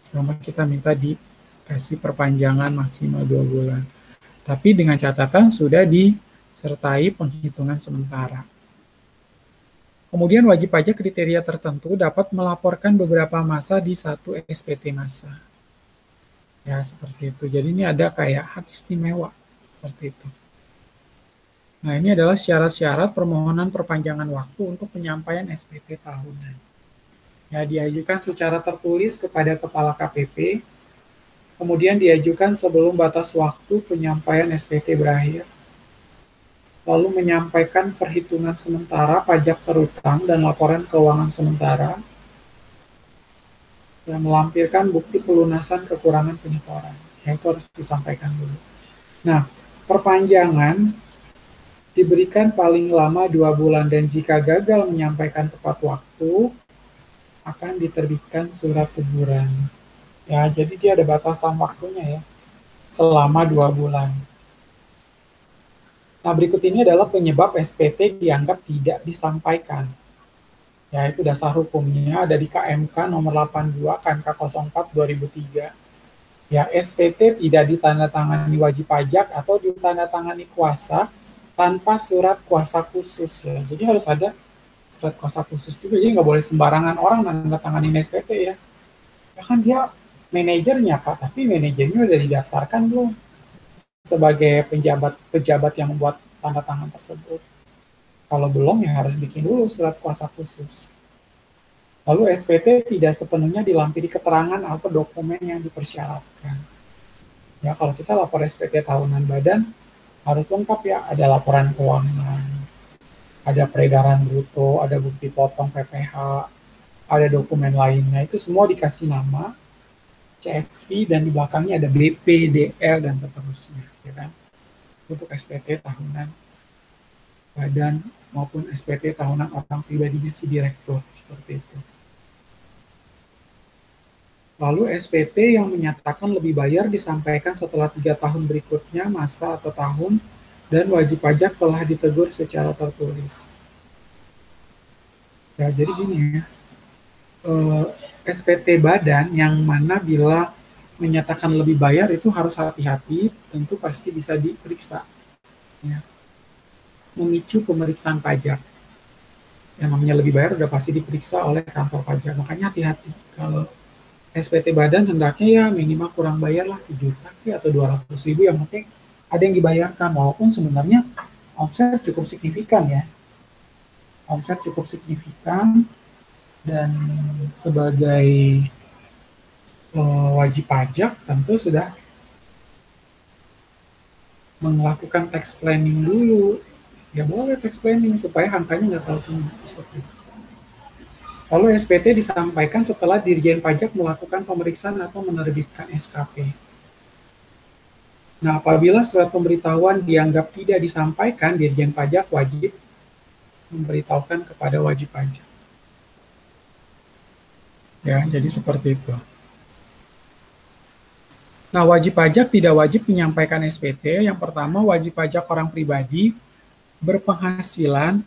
Selama kita minta dikasih perpanjangan maksimal 2 bulan. Tapi dengan catatan sudah disertai penghitungan sementara. Kemudian wajib pajak kriteria tertentu dapat melaporkan beberapa masa di satu SPT masa. Ya, seperti itu. Jadi ini ada kayak hak istimewa. Seperti itu. Nah, ini adalah syarat-syarat permohonan perpanjangan waktu untuk penyampaian SPT tahunan. Ya, diajukan secara tertulis kepada Kepala KPP, kemudian diajukan sebelum batas waktu penyampaian SPT berakhir, lalu menyampaikan perhitungan sementara pajak terutang dan laporan keuangan sementara, yang melampirkan bukti pelunasan kekurangan penyetoran. Ya, itu harus disampaikan dulu. Nah, perpanjangan diberikan paling lama 2 bulan dan jika gagal menyampaikan tepat waktu, akan diterbitkan surat teguran. Ya, jadi dia ada batasan waktunya ya, selama 2 bulan. Nah, berikut ini adalah penyebab SPT dianggap tidak disampaikan. Ya, itu dasar hukumnya ada di KMK nomor 82 KMK 04 2003. Ya, SPT tidak ditandatangani wajib pajak atau ditandatangani kuasa tanpa surat kuasa khusus ya. Jadi harus ada surat kuasa khusus juga. Jadi nggak boleh sembarangan orang nandatanganin SPT ya. Ya kan dia manajernya Pak, tapi manajernya udah didaftarkan belum sebagai pejabat yang membuat tanda tangan tersebut. Kalau belum ya harus bikin dulu surat kuasa khusus. Lalu SPT tidak sepenuhnya dilampiri keterangan atau dokumen yang dipersyaratkan. Ya, kalau kita lapor SPT tahunan badan, harus lengkap ya, ada laporan keuangan, ada peredaran bruto, ada bukti potong PPh, ada dokumen lainnya, itu semua dikasih nama, CSV, dan di belakangnya ada BP, DL, dan seterusnya. Ya kan? Untuk SPT tahunan badan maupun SPT tahunan orang pribadinya si direktur, seperti itu. Lalu SPT yang menyatakan lebih bayar disampaikan setelah 3 tahun berikutnya masa atau tahun dan wajib pajak telah ditegur secara tertulis. Ya, jadi gini ya, SPT badan yang mana bila menyatakan lebih bayar itu harus hati-hati, tentu pasti bisa diperiksa. Ya. Memicu pemeriksaan pajak. Yang namanya lebih bayar udah pasti diperiksa oleh kantor pajak, makanya hati-hati. Kalau SPT badan hendaknya ya minimal kurang bayar lah 1 juta atau 200.000, yang penting ada yang dibayarkan, walaupun sebenarnya omset cukup signifikan ya. Omset cukup signifikan, Dan sebagai wajib pajak tentu sudah melakukan tax planning dulu. Ya boleh tax planning supaya angkanya nggak terlalu tinggi. Seperti itu. Lalu SPT disampaikan setelah Dirjen Pajak melakukan pemeriksaan atau menerbitkan SKP. Nah, apabila surat pemberitahuan dianggap tidak disampaikan, Dirjen Pajak wajib memberitahukan kepada wajib pajak. Ya, jadi seperti itu. Nah, wajib pajak tidak wajib menyampaikan SPT. Yang pertama, wajib pajak orang pribadi berpenghasilan.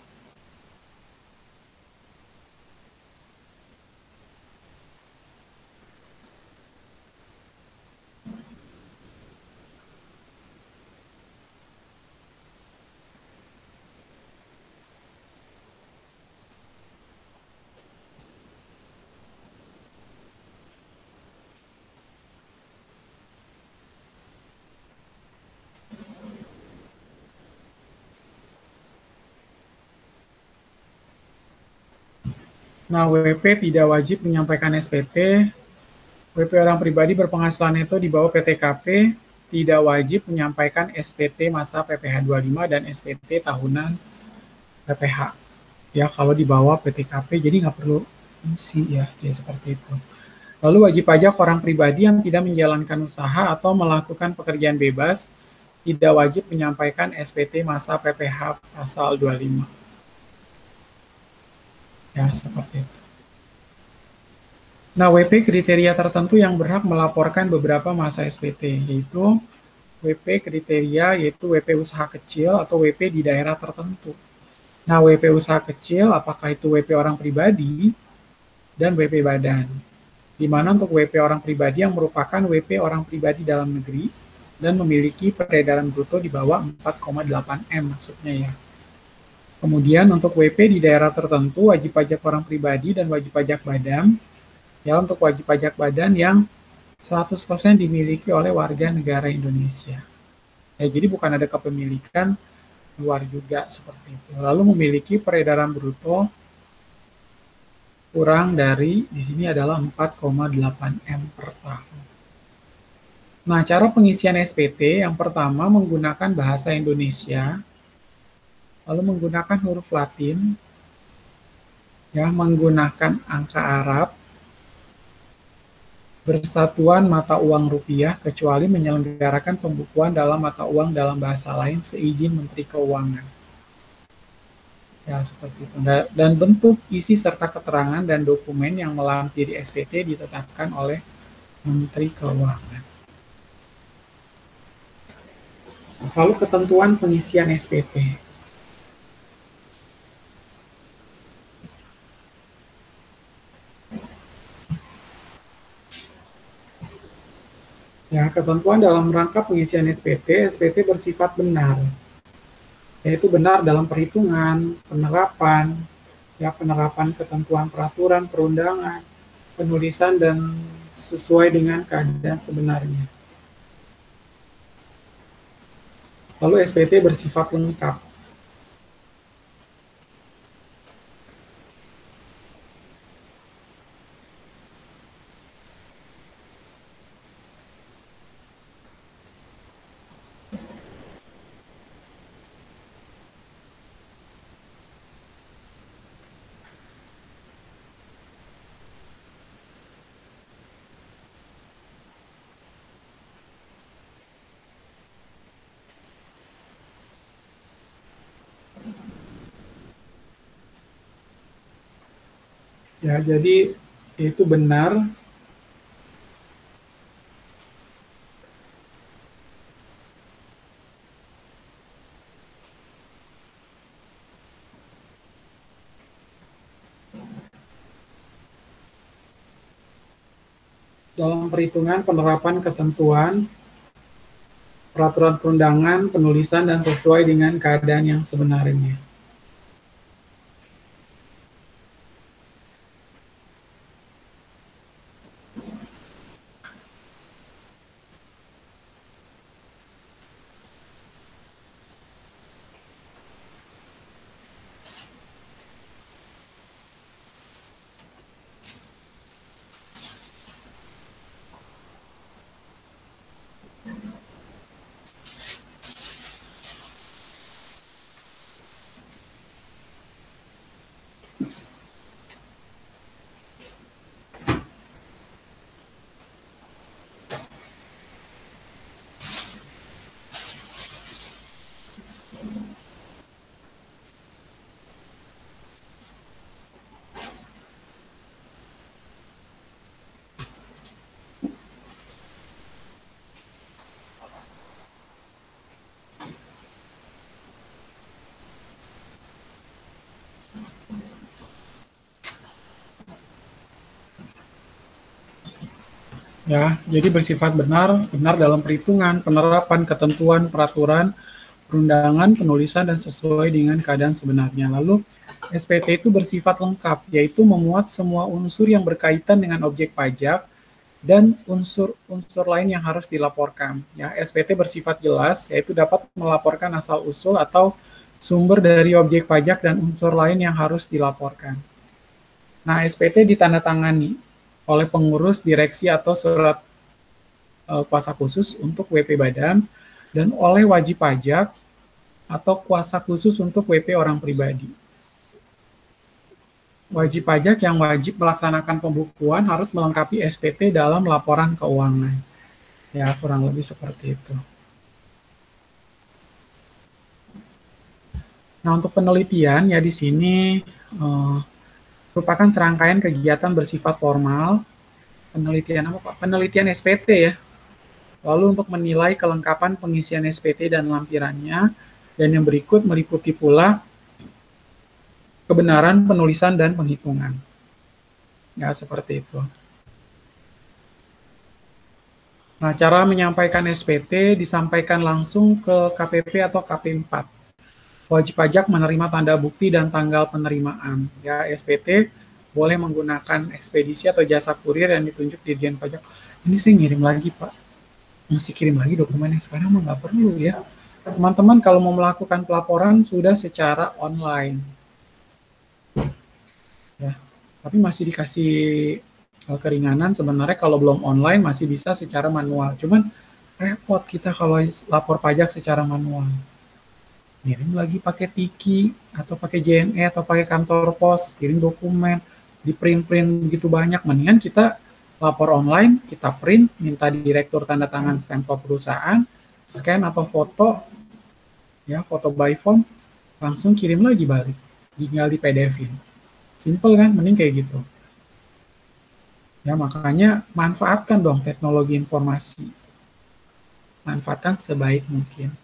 Nah, WP tidak wajib menyampaikan SPT. WP orang pribadi berpenghasilan itu di bawah PTKP tidak wajib menyampaikan SPT masa PPh 25 dan SPT tahunan PPh. Ya, kalau di bawah PTKP jadi nggak perlu isi ya, jadi seperti itu. Lalu wajib pajak orang pribadi yang tidak menjalankan usaha atau melakukan pekerjaan bebas tidak wajib menyampaikan SPT masa PPh pasal 25. Ya, seperti itu. Nah, WP kriteria tertentu yang berhak melaporkan beberapa masa SPT, yaitu WP kriteria, yaitu WP usaha kecil atau WP di daerah tertentu. Nah, WP usaha kecil, apakah itu WP orang pribadi dan WP badan. Di mana untuk WP orang pribadi yang merupakan WP orang pribadi dalam negeri dan memiliki peredaran bruto di bawah 4,8 M maksudnya ya. Kemudian untuk WP di daerah tertentu, wajib pajak orang pribadi dan wajib pajak badan. Ya, untuk wajib pajak badan yang 100% dimiliki oleh warga negara Indonesia. Ya, jadi bukan ada kepemilikan luar juga seperti itu. Lalu memiliki peredaran bruto kurang dari di sini adalah 4,8 M per tahun. Nah, cara pengisian SPT yang pertama menggunakan bahasa Indonesia, lalu menggunakan huruf Latin, ya, menggunakan angka Arab, bersatuan mata uang rupiah kecuali menyelenggarakan pembukuan dalam mata uang dalam bahasa lain seizin Menteri Keuangan. Ya, seperti itu. Dan bentuk isi serta keterangan dan dokumen yang melampiri SPT ditetapkan oleh Menteri Keuangan. Lalu ketentuan pengisian SPT. Ya, ketentuan dalam rangka pengisian SPT, SPT bersifat benar, yaitu benar dalam perhitungan, penerapan, ya penerapan ketentuan peraturan perundangan, penulisan dan sesuai dengan keadaan sebenarnya. Lalu SPT bersifat lengkap. Ya, jadi itu benar dalam perhitungan penerapan ketentuan peraturan perundangan, penulisan dan sesuai dengan keadaan yang sebenarnya. Ya, jadi bersifat benar dalam perhitungan, penerapan, ketentuan, peraturan, perundangan, penulisan, dan sesuai dengan keadaan sebenarnya. Lalu, SPT itu bersifat lengkap, yaitu memuat semua unsur yang berkaitan dengan objek pajak dan unsur-unsur lain yang harus dilaporkan. Ya, SPT bersifat jelas, yaitu dapat melaporkan asal-usul atau sumber dari objek pajak dan unsur lain yang harus dilaporkan. Nah, SPT ditandatangani oleh pengurus direksi atau surat kuasa khusus untuk WP Badan dan oleh wajib pajak atau kuasa khusus untuk WP orang pribadi. Wajib pajak yang wajib melaksanakan pembukuan harus melengkapi SPT dalam laporan keuangan. Ya, kurang lebih seperti itu. Nah, untuk penelitian ya di sini merupakan serangkaian kegiatan bersifat formal. Penelitian apa Pak? Penelitian SPT ya. Lalu untuk menilai kelengkapan pengisian SPT dan lampirannya, dan yang berikut meliputi pula kebenaran penulisan dan penghitungan. Ya, seperti itu. Nah, cara menyampaikan SPT disampaikan langsung ke KPP atau KP4. Wajib pajak menerima tanda bukti dan tanggal penerimaan. Ya, SPT boleh menggunakan ekspedisi atau jasa kurir yang ditunjuk Dirjen Pajak. Ini saya ngirim lagi, Pak. Mesti kirim lagi dokumennya. Sekarang mah nggak perlu ya. Teman-teman kalau mau melakukan pelaporan sudah secara online. Ya, tapi masih dikasih keringanan sebenarnya kalau belum online masih bisa secara manual. Cuman repot kita kalau lapor pajak secara manual. Kirim lagi pakai Tiki atau pakai JNE atau pakai kantor pos, kirim dokumen, di print-print begitu banyak. Mendingan kita lapor online, kita print, minta direktur tanda tangan stempel perusahaan, scan atau foto, ya foto by phone, langsung kirim lagi balik, tinggal di PDF-in. Simple kan, mending kayak gitu. Ya makanya manfaatkan dong teknologi informasi, manfaatkan sebaik mungkin.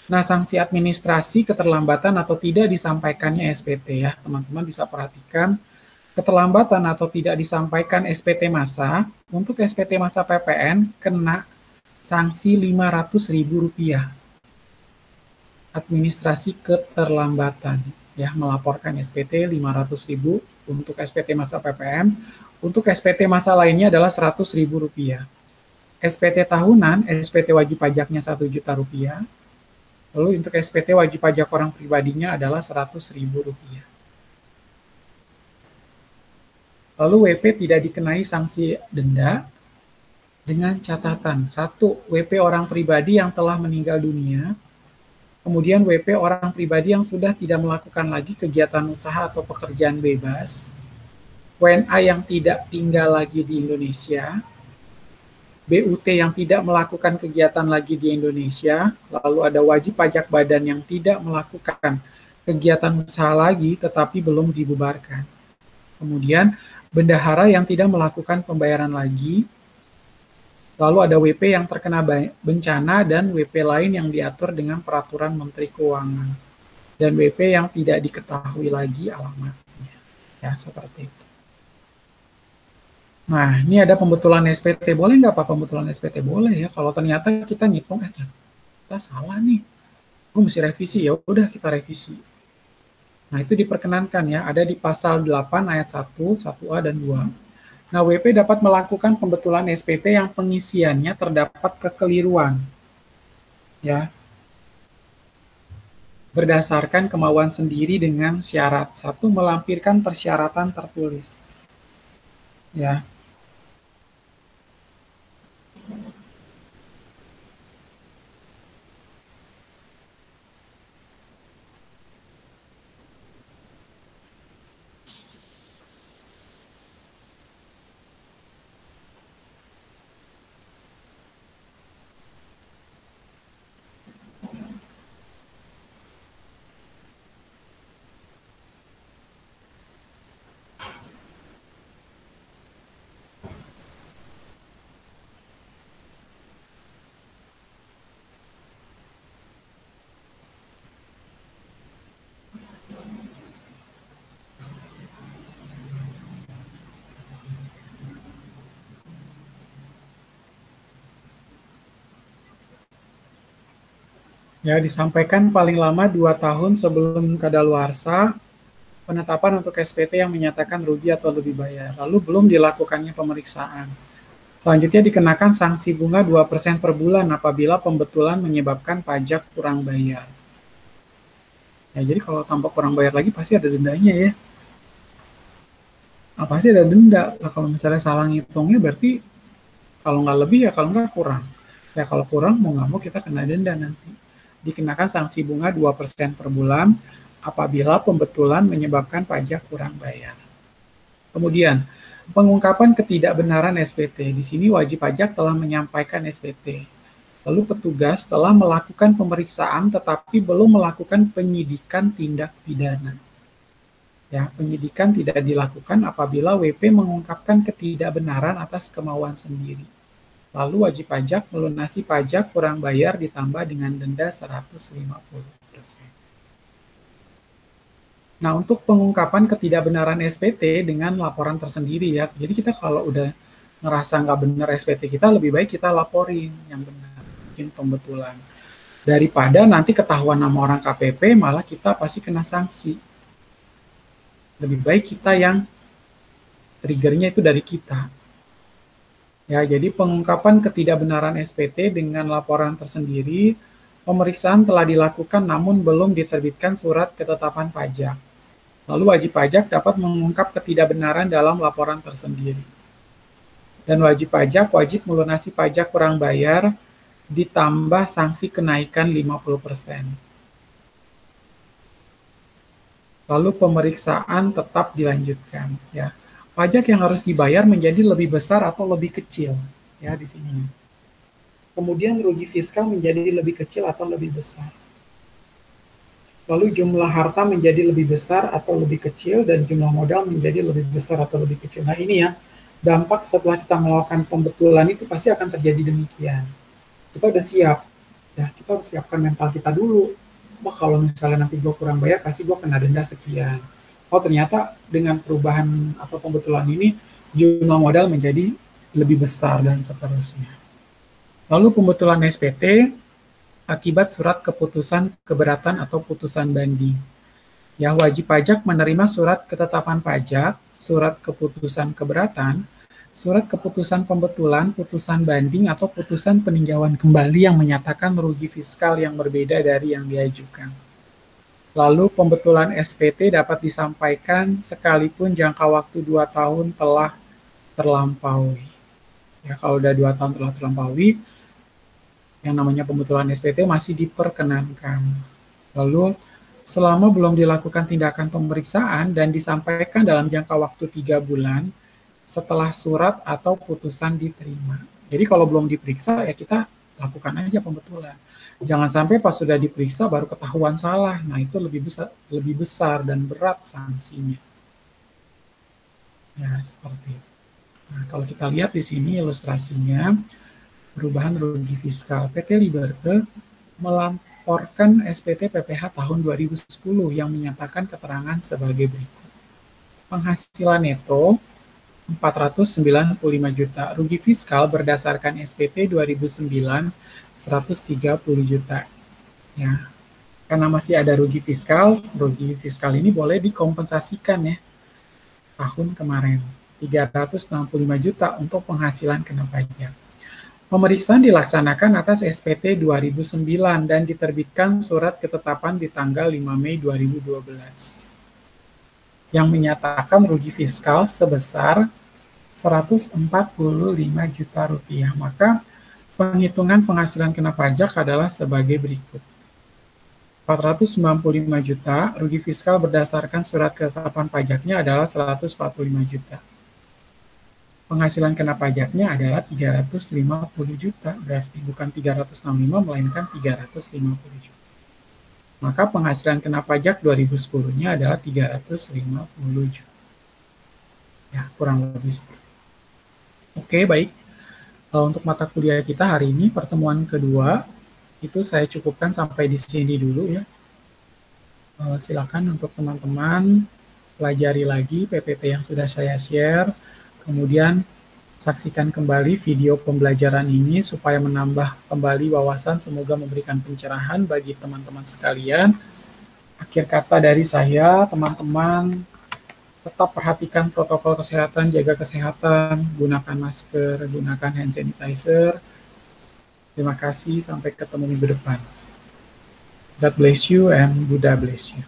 Nah, sanksi administrasi keterlambatan atau tidak disampaikannya SPT ya, teman-teman bisa perhatikan keterlambatan atau tidak disampaikan SPT masa, untuk SPT masa PPN kena sanksi Rp500.000. Administrasi keterlambatan ya, melaporkan SPT 500.000 untuk SPT masa PPN, untuk SPT masa lainnya adalah Rp100.000. SPT tahunan, SPT wajib pajaknya Rp1.000.000. Lalu untuk SPT wajib pajak orang pribadinya adalah Rp100.000. Lalu WP tidak dikenai sanksi denda dengan catatan. 1. WP orang pribadi yang telah meninggal dunia. Kemudian WP orang pribadi yang sudah tidak melakukan lagi kegiatan usaha atau pekerjaan bebas. WNA yang tidak tinggal lagi di Indonesia. BUT yang tidak melakukan kegiatan lagi di Indonesia. Lalu ada wajib pajak badan yang tidak melakukan kegiatan usaha lagi tetapi belum dibubarkan. Kemudian bendahara yang tidak melakukan pembayaran lagi. Lalu ada WP yang terkena bencana dan WP lain yang diatur dengan peraturan Menteri Keuangan. Dan WP yang tidak diketahui lagi alamatnya. Ya, seperti itu. Nah, ini ada pembetulan SPT. Boleh nggak Pak pembetulan SPT? Boleh ya. Kalau ternyata kita ngitung, kita salah nih. Gue mesti revisi, ya udah kita revisi. Nah, itu diperkenankan ya. Ada di pasal 8 ayat 1, 1A dan 2. Nah, WP dapat melakukan pembetulan SPT yang pengisiannya terdapat kekeliruan. Ya, berdasarkan kemauan sendiri dengan syarat. 1. Melampirkan persyaratan tertulis. Ya, Ya, disampaikan paling lama 2 tahun sebelum kadaluarsa penetapan untuk SPT yang menyatakan rugi atau lebih bayar, lalu belum dilakukannya pemeriksaan. Selanjutnya dikenakan sanksi bunga 2% per bulan apabila pembetulan menyebabkan pajak kurang bayar. Ya, jadi kalau tampak kurang bayar lagi pasti ada dendanya ya. Nah, pasti ada denda. Nah, kalau misalnya salah ngitungnya berarti kalau nggak lebih ya kalau nggak kurang. Ya kalau kurang mau nggak mau kita kena denda nanti. Dikenakan sanksi bunga 2% per bulan apabila pembetulan menyebabkan pajak kurang bayar. Kemudian, pengungkapan ketidakbenaran SPT. Di sini wajib pajak telah menyampaikan SPT. Lalu petugas telah melakukan pemeriksaan tetapi belum melakukan penyidikan tindak pidana. Ya, penyidikan tidak dilakukan apabila WP mengungkapkan ketidakbenaran atas kemauan sendiri. Lalu wajib pajak melunasi pajak kurang bayar ditambah dengan denda 150%. Nah, untuk pengungkapan ketidakbenaran SPT dengan laporan tersendiri ya. Jadi kita kalau udah ngerasa nggak benar SPT kita, lebih baik kita laporin yang benar, bikin pembetulan. Daripada nanti ketahuan nama orang KPP, malah kita pasti kena sanksi. Lebih baik kita yang triggernya itu dari kita. Ya, jadi pengungkapan ketidakbenaran SPT dengan laporan tersendiri, pemeriksaan telah dilakukan namun belum diterbitkan surat ketetapan pajak. Lalu wajib pajak dapat mengungkap ketidakbenaran dalam laporan tersendiri. Dan wajib pajak wajib melunasi pajak kurang bayar ditambah sanksi kenaikan 50%. Lalu pemeriksaan tetap dilanjutkan ya. Pajak yang harus dibayar menjadi lebih besar atau lebih kecil ya di sini. Kemudian rugi fiskal menjadi lebih kecil atau lebih besar. Lalu jumlah harta menjadi lebih besar atau lebih kecil dan jumlah modal menjadi lebih besar atau lebih kecil. Nah, ini ya, dampak setelah kita melakukan pembetulan itu pasti akan terjadi demikian. Kita udah siap. Ya, kita harus siapkan mental kita dulu. Wah, kalau misalnya nanti gue kurang bayar, pasti gue kena denda sekian. Oh, ternyata dengan perubahan atau pembetulan ini, jumlah modal menjadi lebih besar dan seterusnya. Lalu pembetulan SPT akibat surat keputusan keberatan atau putusan banding. Ya, wajib pajak menerima surat ketetapan pajak, surat keputusan keberatan, surat keputusan pembetulan, putusan banding, atau putusan peninjauan kembali yang menyatakan rugi fiskal yang berbeda dari yang diajukan. Lalu pembetulan SPT dapat disampaikan sekalipun jangka waktu 2 tahun telah terlampaui. Ya, kalau udah 2 tahun telah terlampaui, yang namanya pembetulan SPT masih diperkenankan. Lalu selama belum dilakukan tindakan pemeriksaan dan disampaikan dalam jangka waktu 3 bulan, setelah surat atau putusan diterima. Jadi kalau belum diperiksa ya kita lakukan aja pembetulan. Jangan sampai pas sudah diperiksa baru ketahuan salah. Nah, itu lebih besar dan berat sanksinya. Ya, seperti itu. Nah, kalau kita lihat di sini ilustrasinya, perubahan rugi fiskal. PT Liberte melaporkan SPT PPH tahun 2010 yang menyatakan keterangan sebagai berikut. Penghasilan neto 495 juta. Rugi fiskal berdasarkan SPT 2009 130 juta. Ya. Karena masih ada rugi fiskal ini boleh dikompensasikan ya. Tahun kemarin 365 juta untuk penghasilan kena pajak. Pemeriksaan dilaksanakan atas SPT 2009 dan diterbitkan surat ketetapan di tanggal 5 Mei 2012 yang menyatakan rugi fiskal sebesar 145 juta rupiah. Maka penghitungan penghasilan kena pajak adalah sebagai berikut. 495 juta, rugi fiskal berdasarkan surat ketetapan pajaknya adalah 145 juta. Penghasilan kena pajaknya adalah 350 juta, berarti bukan 365 melainkan 350 juta. Maka penghasilan kena pajak 2010-nya adalah 350 juta. Ya, kurang lebih seperti itu. Oke, baik. Untuk mata kuliah kita hari ini, pertemuan kedua, itu saya cukupkan sampai di sini dulu ya. Silakan untuk teman-teman pelajari lagi PPT yang sudah saya share. Kemudian Saksikan kembali video pembelajaran ini supaya menambah kembali wawasan, semoga memberikan pencerahan bagi teman-teman sekalian. Akhir kata dari saya, teman-teman tetap perhatikan protokol kesehatan, jaga kesehatan, gunakan masker, gunakan hand sanitizer. Terima kasih, sampai ketemu minggu depan. God bless you and Buddha bless you.